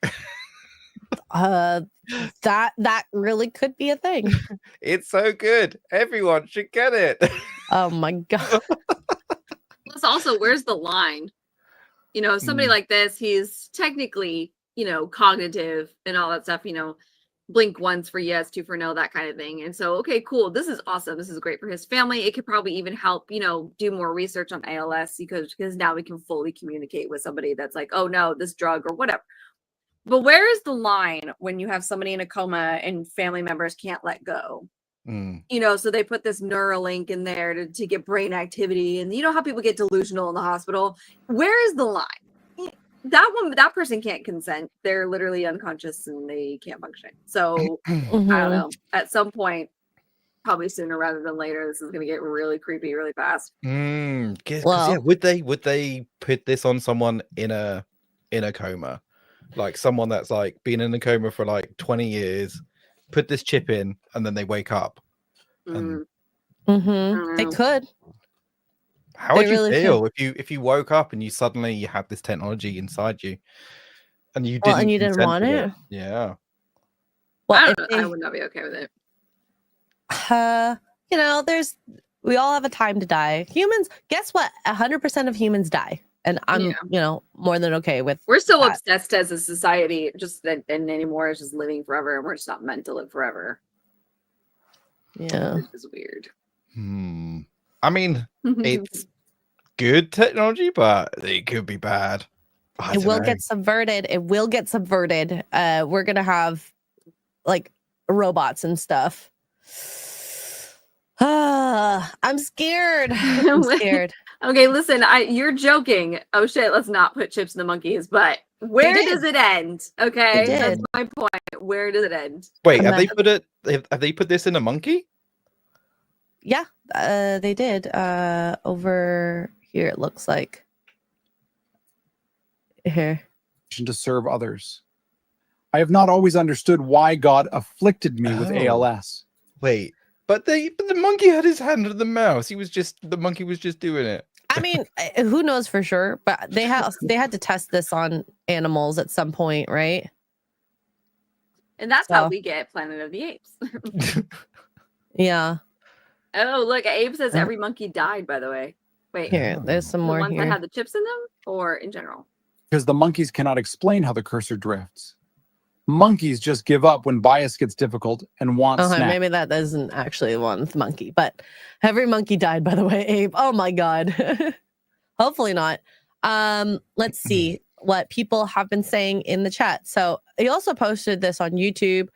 That really could be a thing. It's so good. Everyone should get it. Oh my god. Plus, also, where's the line? You know, somebody like this, he's technically, you know, cognitive and all that stuff. You know, blink once for yes, two for no, that kind of thing. And so, okay, cool. This is awesome. This is great for his family. It could probably even help, you know, do more research on ALS because now we can fully communicate with somebody that's like, oh no, this drug or whatever. But where is the line when you have somebody in a coma and family members can't let go? You know, so they put this Neuralink in there to get brain activity. And you know how people get delusional in the hospital? Where is the line? That person can't consent. They're literally unconscious and they can't function. So I don't know. At some point, probably sooner rather than later, this is going to get really creepy really fast. Yeah, would they put this on someone in a coma? Like someone that's like been in a coma for like 20 years, put this chip in, and then they wake up. And They could. How would you feel if you woke up and you had this technology inside you, and you didn't want it? Yeah. Well, I don't know. I would not be okay with it. You know, we all have a time to die. Humans, guess what? 100% of humans die. And I'm, you know, more than okay with. We're so obsessed as a society, and anymore is just living forever, and we're just not meant to live forever. Yeah, it's weird. I mean, it's good technology, but it could be bad. It will get subverted. We're gonna have like robots and stuff. I'm scared. I'm scared. Okay, listen, you're joking. Oh shit, let's not put chips in the monkeys, but where does it end? Okay, that's my point. Where does it end? Wait, have they put this in a monkey? Yeah, they did. Over here it looks like. Here. To serve others. I have not always understood why God afflicted me with ALS. Wait. But the monkey had his hand on the mouse. The monkey was just doing it. I mean, who knows for sure? But they had to test this on animals at some point, right? And that's how we get Planet of the Apes. Yeah. Oh, look, Abe says every monkey died, by the way. Wait. Here, there's some The more ones here. that had the chips in them or in general? Because the monkeys cannot explain how the cursor drifts. Monkeys just give up when bias gets difficult and want Okay, snacks. maybe that isn't actually one with monkey, but every monkey died, by the way, Abe. Oh my God. Hopefully not. Let's see what people have been saying in the chat. So he also posted this on YouTube.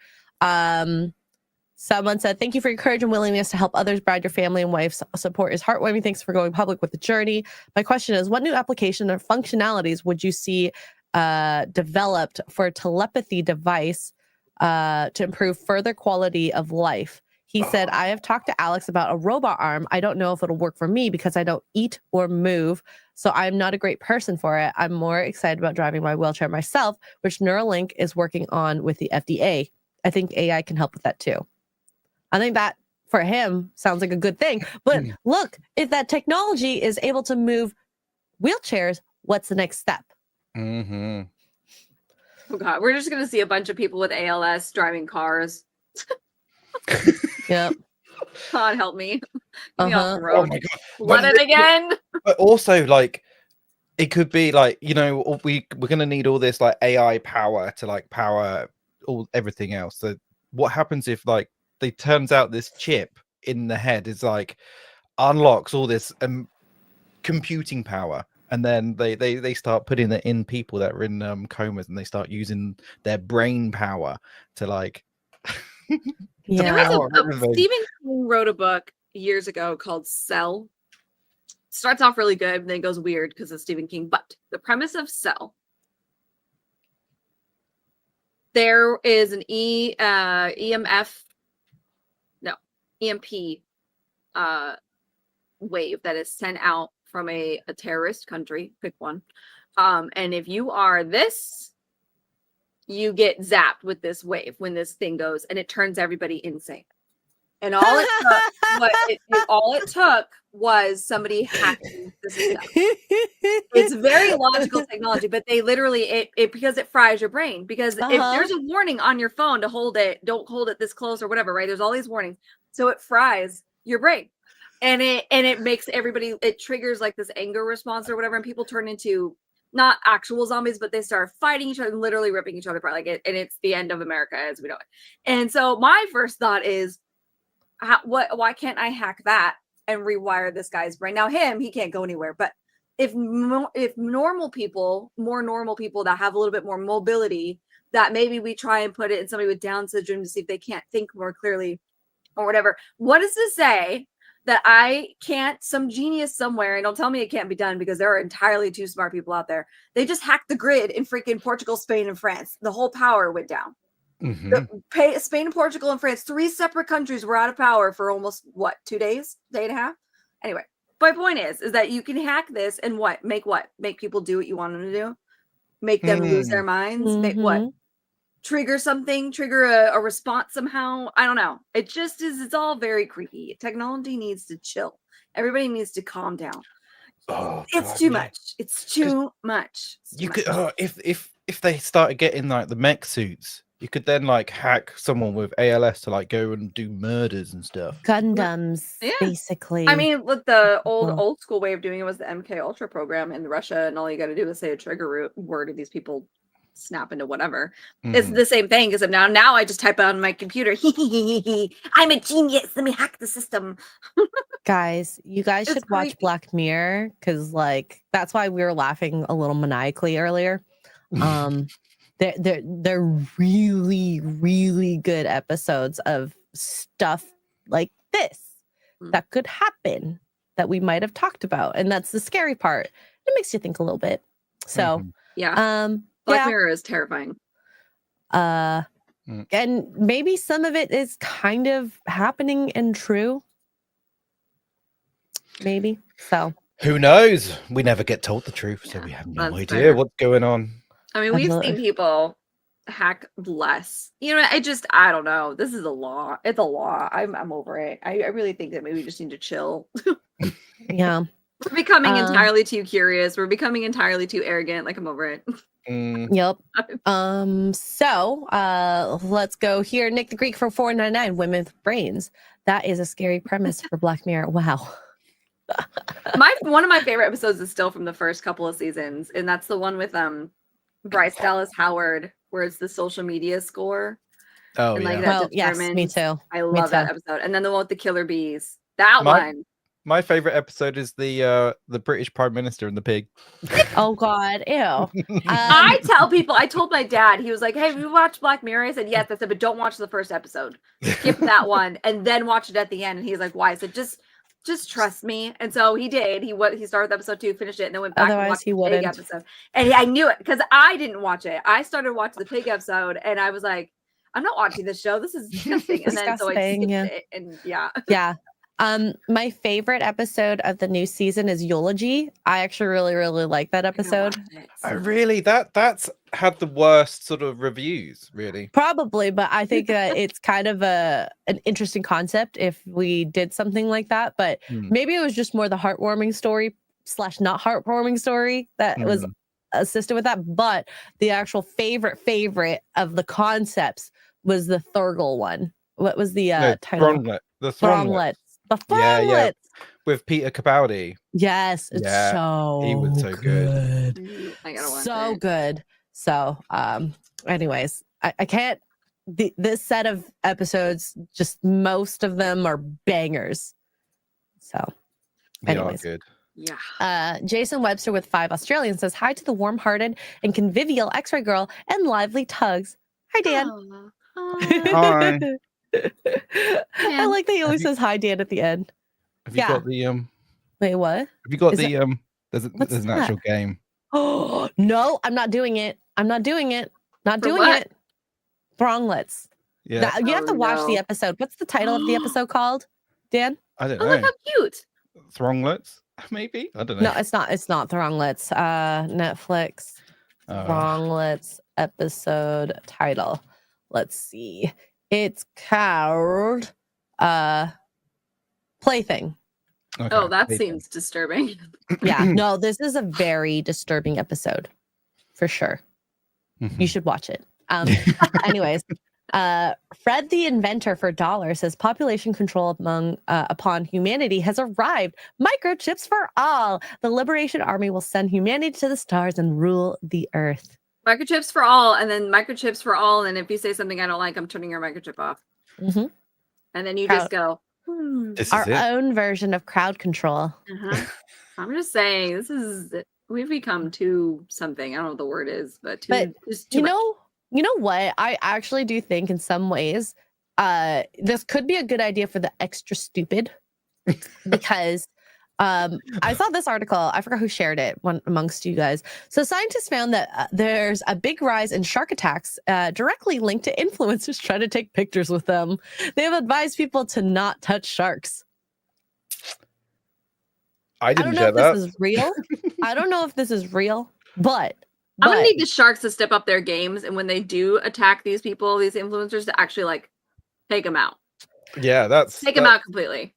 Someone said, thank you for your courage and willingness to help others. Brad, your family and wife's support is heartwarming. Thanks for going public with the journey. My question is, what new application or functionalities would you see developed for a telepathy device to improve further quality of life? He said, I have talked to Alex about a robot arm. I don't know if it'll work for me because I don't eat or move. So I'm not a great person for it. I'm more excited about driving my wheelchair myself, which Neuralink is working on with the FDA. I think AI can help with that too. I think that for him sounds like a good thing. But look, if that technology is able to move wheelchairs, what's the next step? Mm-hmm. Oh God, we're just gonna see a bunch of people with ALS driving cars. Yep. God help me. Get me off the Oh road. my God. Let it again. But also, like, it could be like, you know, we're gonna need all this like AI power to like power everything else. So what happens if like it turns out this chip in the head is like unlocks all this computing power, and then they start putting it in people that are in comas, and they start using their brain power to like There was Stephen King wrote a book years ago called Cell. Starts off really good, and then goes weird because of Stephen King. But the premise of Cell, there is an EMP wave that is sent out from a terrorist country, pick one. And if you are this, you get zapped with this wave when this thing goes, and it turns everybody insane. And all it took was somebody hacking the system. It's very logical technology, but they literally it because it fries your brain. Because if there's a warning on your phone to hold it, don't hold it this close or whatever, right? There's all these warnings, so it fries your brain, and it makes everybody. It triggers like this anger response or whatever, and people turn into not actual zombies, but they start fighting each other and literally ripping each other apart. Like and it's the end of America as we know it. And so my first thought is, why can't I hack that and rewire this guy's brain? Now he can't go anywhere, but if normal people, more normal people that have a little bit more mobility, that maybe we try and put it in somebody with Down syndrome to see if they can't think more clearly or whatever. What does this say that I can't, some genius somewhere, and don't tell me it can't be done because there are entirely too smart people out there. They just hacked the grid in freaking Portugal, Spain, and France. The whole power went down. Mm-hmm. Spain, Portugal, and France, 3 separate countries were out of power for almost 2 days, day and a half. Anyway, my point is that you can hack this and make people do what you want them to do, make them lose their minds, make trigger something, trigger a response somehow. I don't know. It just is. It's all very creepy. Technology needs to chill. Everybody needs to calm down. It's too much. It's too much. You could if they started getting like the mech suits. You could then like hack someone with ALS to like go and do murders and stuff. Gundams, basically. I mean, with the old school way of doing it was the MK Ultra program in Russia, and all you got to do is say a trigger word, and these people snap into whatever. It's the same thing. Except now I just type out on my computer. I'm a genius. Let me hack the system. Guys, you guys should watch Black Mirror because like that's why we were laughing a little maniacally earlier. They're really, really good episodes of stuff like this that could happen that we might have talked about. And that's the scary part. It makes you think a little bit. So Black Mirror is terrifying. And maybe some of it is kind of happening and true. Maybe. So who knows? We never get told the truth, so we have no idea what's going on. I mean, we've seen people hack less. You know, I don't know. This is a law. It's a law. I'm over it. I really think that maybe we just need to chill. Yeah. We're becoming entirely too curious. We're becoming entirely too arrogant. Like, I'm over it. Yep. Let's go here. Nick the Greek for 4.99. Women with brains. That is a scary premise for Black Mirror. Wow. One of my favorite episodes is still from the first couple of seasons, and that's the one with Bryce Dallas Howard, where it's the social media score. Oh, and, like, yeah. that Well, yes, me too. I love that episode. And then the one with the killer bees. That one. My favorite episode is the British Prime Minister and the pig. Oh God, ew. I tell people, I told my dad, he was like, "Hey, have you watched Black Mirror?" I said, "Yes." I said, "But don't watch the first episode. Skip that one and then watch it at the end." And he's like, "Why?" I said, just trust me. And so he did. He started with episode 2, finished it, and then went back and watched the pig episode. And I knew it because I didn't watch it. I started watching the pig episode, and I was like, "I'm not watching this show. This is disgusting." And then so I skipped it, and yeah. My favorite episode of the new season is Eulogy. I actually really, really like that episode. Really, that's had the worst sort of reviews, really. Probably, but I think that it's kind of an interesting concept if we did something like that. But maybe it was just more the heartwarming story / not heartwarming story that was assisted with that. But the actual favorite of the concepts was the Thurgle one. What was the title? The Thronglets. The Thronglets. Yeah. With Peter Capaldi. Yes, it's he was so good. I gotta watch so it. good. So, anyways, I can't. This set of episodes, just most of them are bangers. So, anyways, good. Yeah. Jason Webster with 5 Australian says hi to the warm-hearted and convivial Xray Girl and lively Tuggs. Hi, Dan. Hi. I like that he always says hi, Dan, at the end. Have you got the Wait, what? Have you got there's an actual game. Oh no, I'm not doing it. Not doing it. Thronglets. Yeah. You have to watch the episode. What's the title of the episode called, Dan? I don't know. Look how cute. Thronglets, maybe? I don't know. No, it's not Thronglets. Netflix. Thronglets episode title. Let's see. It's called Plaything. Okay, oh, that seems disturbing. Yeah, no, this is a very disturbing episode for sure. You should watch it. Anyways, Fred the Inventor for $1 says population control upon humanity has arrived. Microchips for all. The Liberation Army will send humanity to the stars and rule the earth. Microchips for all, and then microchips for all. And if you say something I don't like, I'm turning your microchip off. And then you just go. Our own version of crowd control. I'm just saying, we've become too something. I don't know what the word is, but too you know what? I actually do think in some ways, this could be a good idea for the extra stupid because I saw this article. I forgot who shared it amongst you guys. So scientists found that there's a big rise in shark attacks directly linked to influencers trying to take pictures with them. They have advised people to not touch sharks. I don't know if this is real. I don't know if this is real, but I'm gonna need the sharks to step up their games, and when they do attack these people, these influencers, to actually like take them out. Yeah, take them out completely.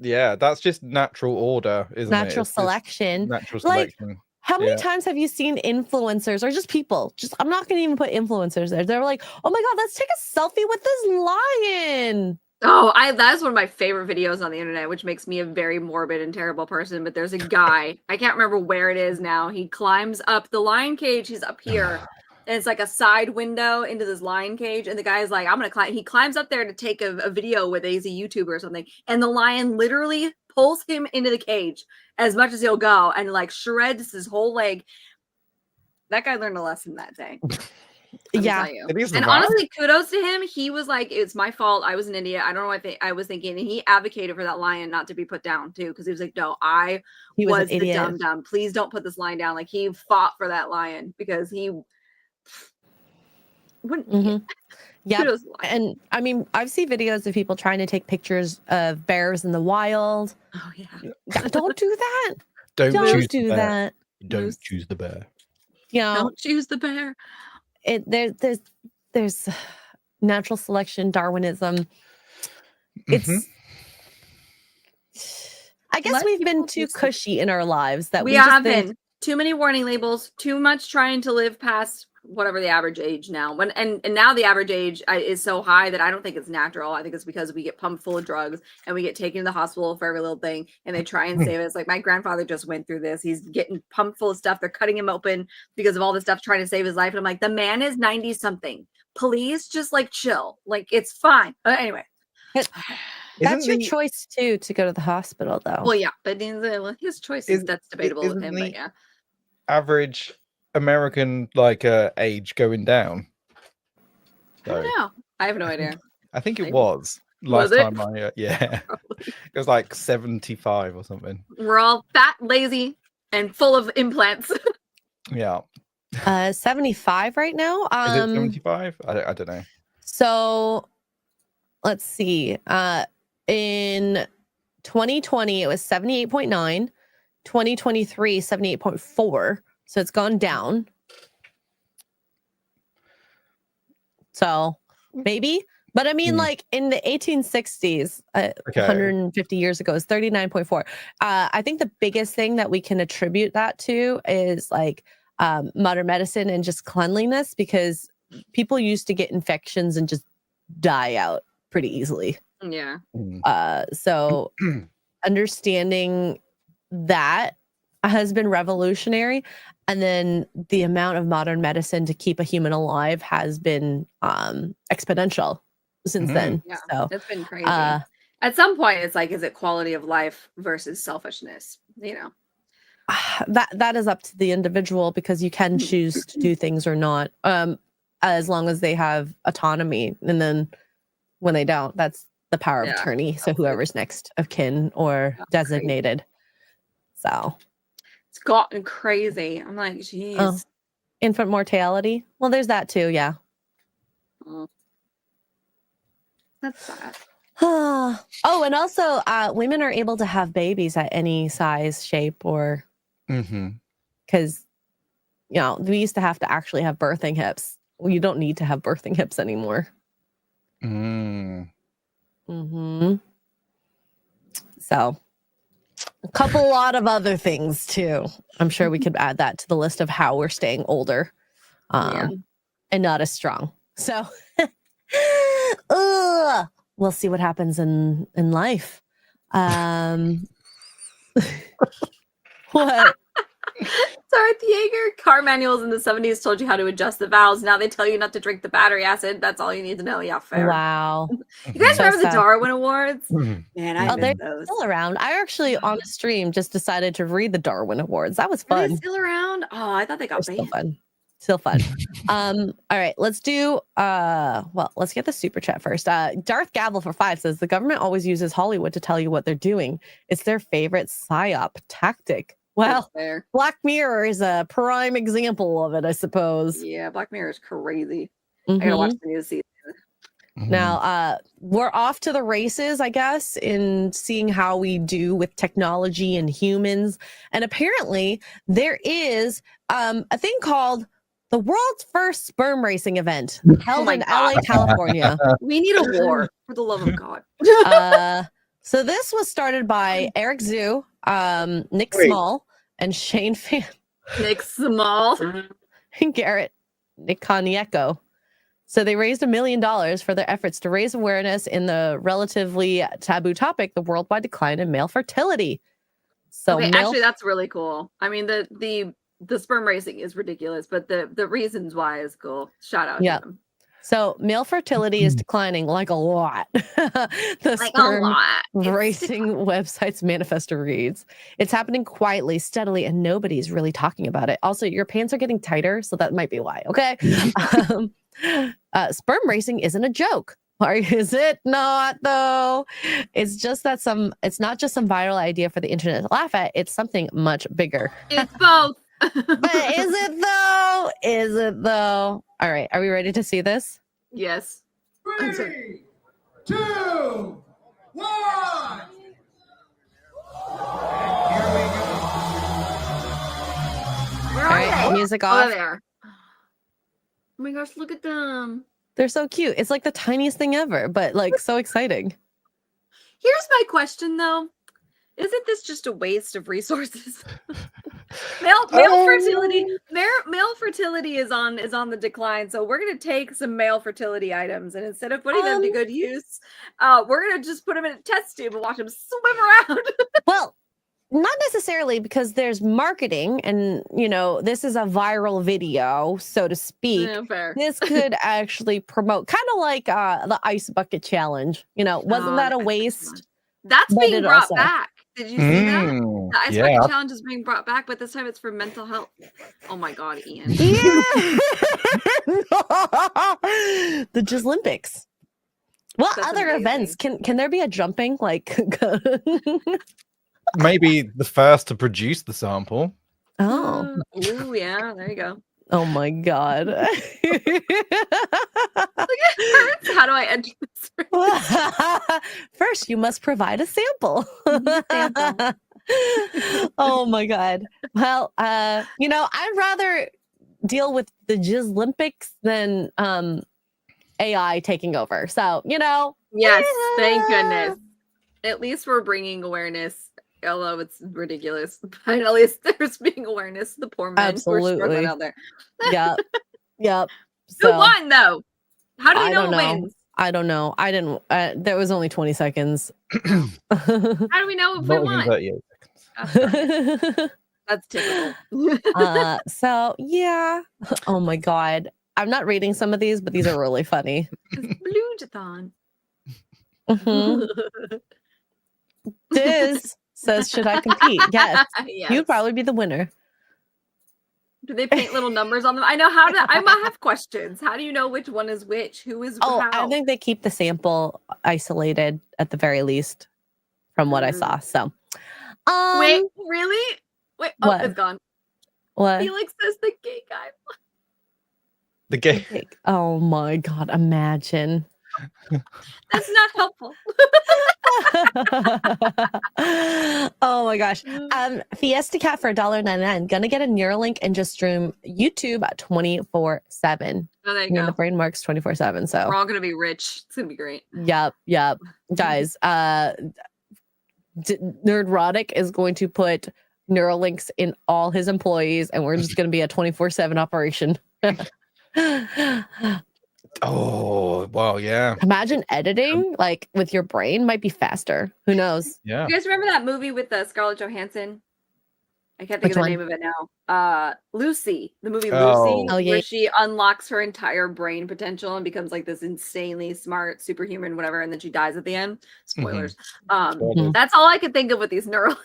Yeah, that's just natural order, isn't it? Natural selection. Natural selection. How many times have you seen influencers or just people? I'm not going to even put influencers there. They're like, oh my God, let's take a selfie with this lion. Oh, that's one of my favorite videos on the internet, which makes me a very morbid and terrible person. But there's a guy, I can't remember where it is now. He climbs up the lion cage. He's up here. And it's like a side window into this lion cage. And the guy's like, I'm going to climb. He climbs up there to take a video with he's a YouTuber or something. And the lion literally pulls him into the cage as much as he'll go and like shreds his whole leg. That guy learned a lesson that day. Yeah. And honestly, kudos to him. He was like, it's my fault. I was an idiot. I don't know what I was thinking. And he advocated for that lion not to be put down too. Because he was like, no, I was the dumb. Please don't put this lion down. Like he fought for that lion because he wouldn't. Yeah. And I mean, I've seen videos of people trying to take pictures of bears in the wild. Oh yeah. Don't do that. Don't do that. Don't choose the bear. Don't choose the bear. There's natural selection, Darwinism. It's I guess we've been too cushy in our lives that we haven't. too many warning labels, too much trying to live past whatever the average age now. And now the average age is so high that I don't think it's natural. I think it's because we get pumped full of drugs and we get taken to the hospital for every little thing, and they try and save us. Like my grandfather just went through this. He's getting pumped full of stuff. They're cutting him open because of all the stuff trying to save his life. And I'm like, the man is 90 something. Please just like chill. Like it's fine. Anyway. That's your choice too, to go to the hospital though. Well, yeah, but his choice is that's debatable with him, but yeah. Average American like age going down. So, I don't know. I have no idea. I think it was last time I yeah. It was like 75 or something. We're all fat, lazy, and full of implants. Yeah. 75 right now. Is it 75? I don't know. So let's see. In 2020 it was 78.9, 2023 78.4. So it's gone down. So maybe, but I mean, like in the 1860s, 150 years ago, is 39.4. I think the biggest thing that we can attribute that to is like modern medicine and just cleanliness, because people used to get infections and just die out pretty easily. Yeah. So understanding that has been revolutionary, and then the amount of modern medicine to keep a human alive has been exponential since then. Yeah, so it's been crazy. At some point it's like, is it quality of life versus selfishness, you know? That is up to the individual, because you can choose to do things or not, as long as they have autonomy. And then when they don't, that's the power of attorney. So whoever's next of kin or designated. So it's gotten crazy. I'm like, geez. Infant mortality. Well, there's that too. Yeah. That's sad. Oh, and also women are able to have babies at any size, shape, or because you know, we used to have to actually have birthing hips. Well, you don't need to have birthing hips anymore. So a lot of other things too. I'm sure we could add that to the list of how we're staying older and not as strong. So we'll see what happens in life. What? Darth Yeager, car manuals in the 70s told you how to adjust the valves. Now they tell you not to drink the battery acid. That's all you need to know. Yeah, fair. Wow. You guys remember the Darwin Awards? Man, they're still around. I actually on a stream just decided to read the Darwin Awards. That was fun. Are they still around? Oh, I thought they got banned. Still fun. All right, let's do let's get the super chat first. Darth Gavel for 5 says the government always uses Hollywood to tell you what they're doing. It's their favorite psyop tactic. Well, Black Mirror is a prime example of it, I suppose. Yeah, Black Mirror is crazy. I gotta watch the new season. Now, we're off to the races, I guess, in seeing how we do with technology and humans. And apparently, there is a thing called the world's first sperm racing event held in LA, California. We need a war, for the love of God. So this was started by Eric Zhu, Nick Small, and Shane Fan. Nick Small. And Garrett Niconieko. So they raised $1 million for their efforts to raise awareness in the relatively taboo topic, the worldwide decline in male fertility. So actually, that's really cool. I mean, the sperm racing is ridiculous, but the reasons why is cool. Shout out to them. So male fertility is declining like a lot. The sperm racing website's manifesto reads, it's happening quietly, steadily, and nobody's really talking about it. Also, your pants are getting tighter, so that might be why. Okay. Sperm racing isn't a joke. Or is it not though? It's just that it's not just some viral idea for the internet to laugh at. It's something much bigger. It's both. But is it though? Is it though? All right. Are we ready to see this? Yes. 3, 2, 1. Where are they? Music off. There. Oh my gosh, look at them. They're so cute. It's like the tiniest thing ever, but like so exciting. Here's my question though. Isn't this just a waste of resources? Male fertility is on the decline. So we're gonna take some male fertility items, and instead of putting them to good use, we're gonna just put them in a test tube and watch them swim around. Well, not necessarily, because there's marketing, and this is a viral video, so to speak. Yeah, fair. This could actually promote, kind of like the ice bucket challenge. Wasn't that a waste? That's But being it brought also- back. Did you see that? The ice bucket challenge is being brought back, but this time it's for mental health. Oh my god, Ian. Yeah. The Jizzlympics. What That's other amazing. events can there be a jumping like? Maybe the first to produce the sample. Oh. Ooh, yeah, there you go. Oh my god. Look at hers. How do I enter this room? First, you must provide a sample. Oh my god. Well, I'd rather deal with the Jizzlympics than AI taking over. So, Yes, thank goodness. At least we're bringing awareness, although it's ridiculous. But at least there's being awareness. The poor men who are struggling out there. Yep. Who won though? How do we know don't who wins? I don't know. I didn't. There was only 20 seconds. How do we know if we Not even won? 38 seconds. That's typical. So yeah. Oh my god. I'm not reading some of these, but these are really funny. Blue-jathon. Mhm. Diz says, should I compete? Yes. Yes. You'd probably be the winner. Do they paint little numbers on them? I know how to. I might have questions. How do you know which one is which? Who is Oh, how? I think they keep the sample isolated at the very least, from what I saw. So, Wait, really? Wait, oh, what? it's gone. What? Felix says the gay guy. The gay. Oh my god! Imagine. That's not helpful. Oh my gosh. Fiesta Cat for $1.99. Gonna get a Neuralink and just stream YouTube 24/7. Oh, there you go. The brain marks 24/7. So We're all gonna be rich. It's gonna be great. Yep. Guys, Nerdrotic is going to put Neuralinks in all his employees, and we're just going to be a 24/7 operation. Oh, wow, yeah. Imagine editing like with your brain. Might be faster. Who knows? Yeah. You guys remember that movie with Scarlett Johansson? I can't think Which of the one? name of it now. Lucy, the movie Oh. Lucy, Oh, yeah. where she unlocks her entire brain potential and becomes like this insanely smart superhuman, whatever, and then she dies at the end. Spoilers. Spoilers. That's all I could think of with these Neuralink.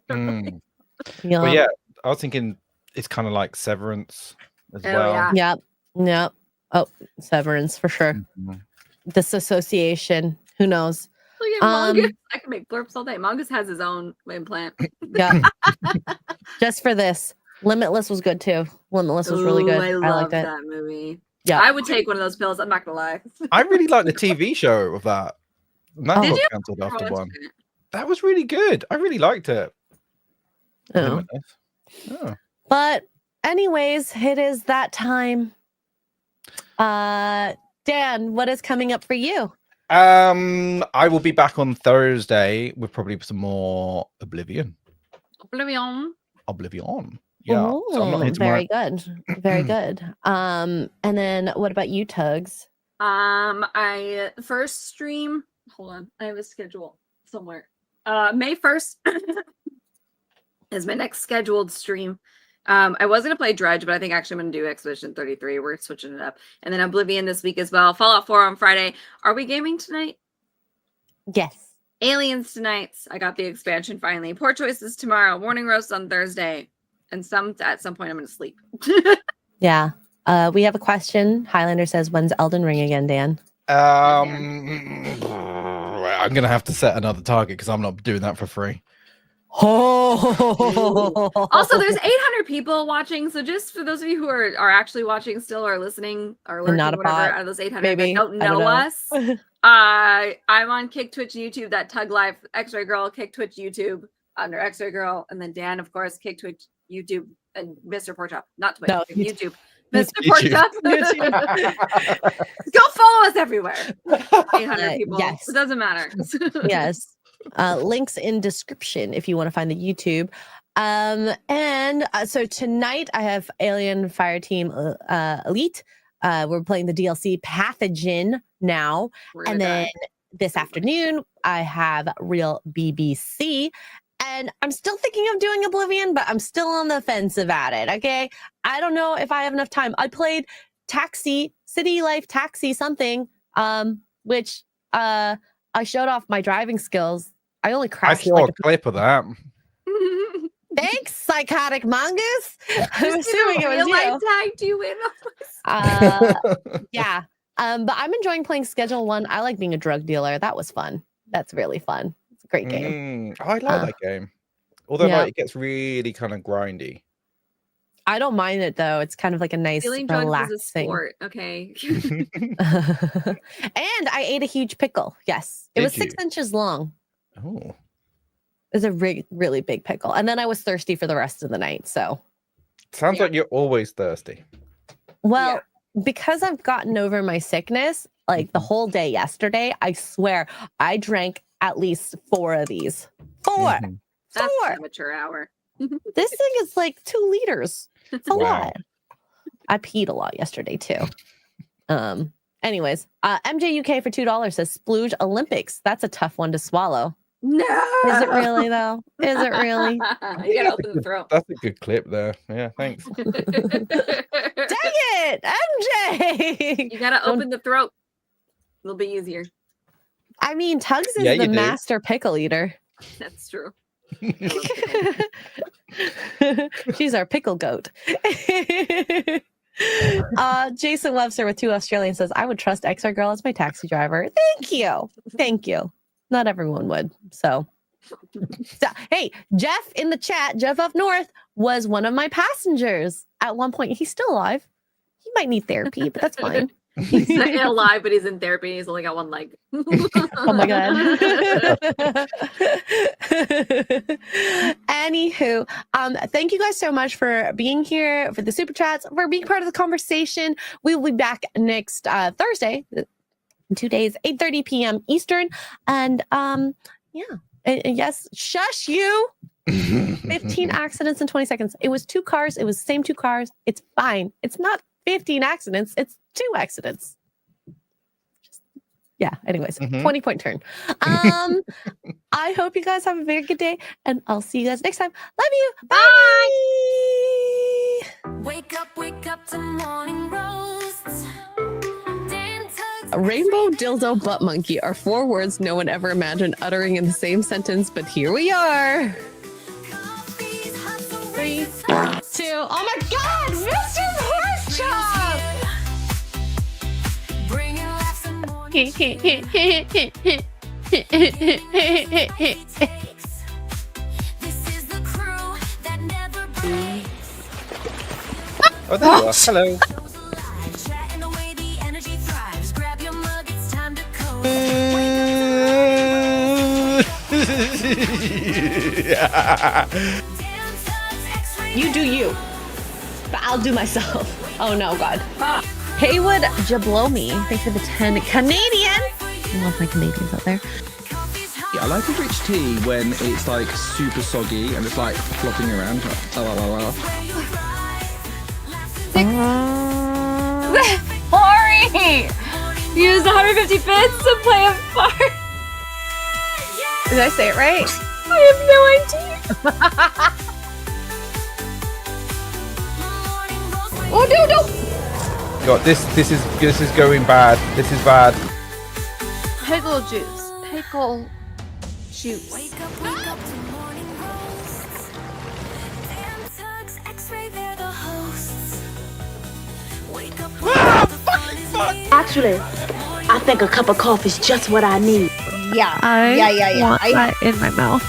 Mm. Yeah. But yeah, I was thinking it's kind of like Severance as Oh, well. yeah. Yep. Oh, Severance for sure. Mhm. Disassociation. Who knows? Look at Mongoose. I can make blurps all day. Mongoose has his own implant. Yeah. Just for this. Limitless was good too. Limitless was really Ooh, good. I I love liked it. that movie. Yeah. I would take one of those pills. I'm not gonna lie. I really like the TV show of that. And that Did got you? cancelled Oh, after that's one. good. That was really good. I really liked it. Oh. Limitless. Oh. But anyways, it is that time. Dan, what is coming up for you? I will be back on Thursday with probably some more Oblivion. Oblivion. Yeah. So I'm not here tomorrow. Very good. Very good. And then what about you, Tuggs? I first stream. Hold on, I have a schedule somewhere. May 1st is my next scheduled stream. I was gonna play Dredge, but I think actually I'm gonna do Expedition 33. We're switching it up, and then Oblivion this week as well. Fallout 4 on Friday. Are we gaming tonight? Yes. Aliens tonight. I got the expansion finally. Poor Choices tomorrow. Morning Roast on Thursday, and at some point I'm gonna sleep. Yeah. We have a question. Highlander says, "When's Elden Ring again, Dan?" I'm gonna have to set another target because I'm not doing that for free. Oh. Also, there's 800 people watching, so just for those of you who are actually watching still or listening or lurking, not a whatever, bot, out of those 800 maybe. that don't I don't know know. us, I'm on Kick, Twitch, YouTube, that Tug Life, Xray Girl, Kick, Twitch, YouTube under Xray Girl, and then Dan, of course, Kick, Twitch, YouTube, and Mr. Porkchop, not Twitch, No, YouTube. YouTube. Mr. Porkchop. Go follow us everywhere. 800 people. Yes. It doesn't matter. Yes. Links in description if you want to find the YouTube. So tonight I have Alien Fireteam Elite. We're playing the DLC Pathogen now. And then this afternoon I have Real BBC. And I'm still thinking of doing Oblivion, but I'm still on the offensive at it. Okay. I don't know if I have enough time. I played City Life Taxi something, which I showed off my driving skills. I only crashed. I saw a clip of that. Thanks, psychotic mongoose. I'm assuming it was you. Tagged you in. Yeah. But I'm enjoying playing Schedule 1. I like being a drug dealer. That was fun. That's really fun. It's a great game. I like that game. Although like, it gets really kind of grindy. I don't mind it though. It's kind of like a nice, relaxing sport. Okay. And I ate a huge pickle. Yes, it was 6 inches long. Oh, it was a really big pickle. And then I was thirsty for the rest of the night. So sounds like you're always thirsty. Well, because I've gotten over my sickness, like the whole day yesterday, I swear I drank at least 4 of these. 4. That's amateur hour. This thing is like 2 liters. It's a lot. I peed a lot yesterday too. Anyways, MJ UK for $2 says Splooge Olympics. That's a tough one to swallow. No. Is it really though? Is it really? You gotta open the throat. That's a good clip there. Yeah, thanks. Dang it, MJ! You gotta open the throat. It'll be easier. I mean, Tuggs is the master pickle eater. That's true. She's our pickle goat. Jason Webster with 2 Australian says, I would trust Xray Girl as my taxi driver. Thank you. Not everyone would. So hey, Jeff in the chat, Jeff up north, was one of my passengers at one point. He's still alive. He might need therapy, but that's fine. He's not alive, but he's in therapy. He's only got 1 leg. Oh my god. Anywho, thank you guys so much for being here, for the super chats, for being part of the conversation. We will be back next Thursday, in 2 days, 8:30 p.m. Eastern. And yes, shush you. 15 accidents in 20 seconds. It was 2 cars. It was the same 2 cars. It's fine. It's not 15 accidents. It's 2 accidents. Anyways, 20-point turn. I hope you guys have a very good day, and I'll see you guys next time. Love you. Bye. Wake up to morning roasts. Rainbow, dildo, butt monkey are 4 words no one ever imagined uttering in the same sentence, but here we are. 3, 2. Oh my God, Mr. Horse Chop! Oh, there you are. Hello. You do you, but I'll do myself. Oh no, God. Haywood Jablomi, thanks for the 10 Canadian. I love my Canadians out there. Yeah, I like a rich tea when it's like super soggy and it's like flopping around. Ori! Use 150 bits to play a part. Did I say it right? I have no idea. Oh no! God, this is going bad. This is bad. Pickle juice. Pickle juice. Wake up to morning roasts. Damn Tuggs, Xray, they're the hosts. Wake up. Actually, I think a cup of coffee is just what I need. Yeah. I want that in my mouth.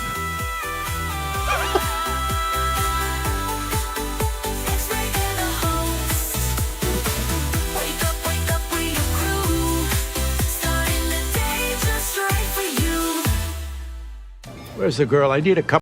Where's the girl? I need a cup.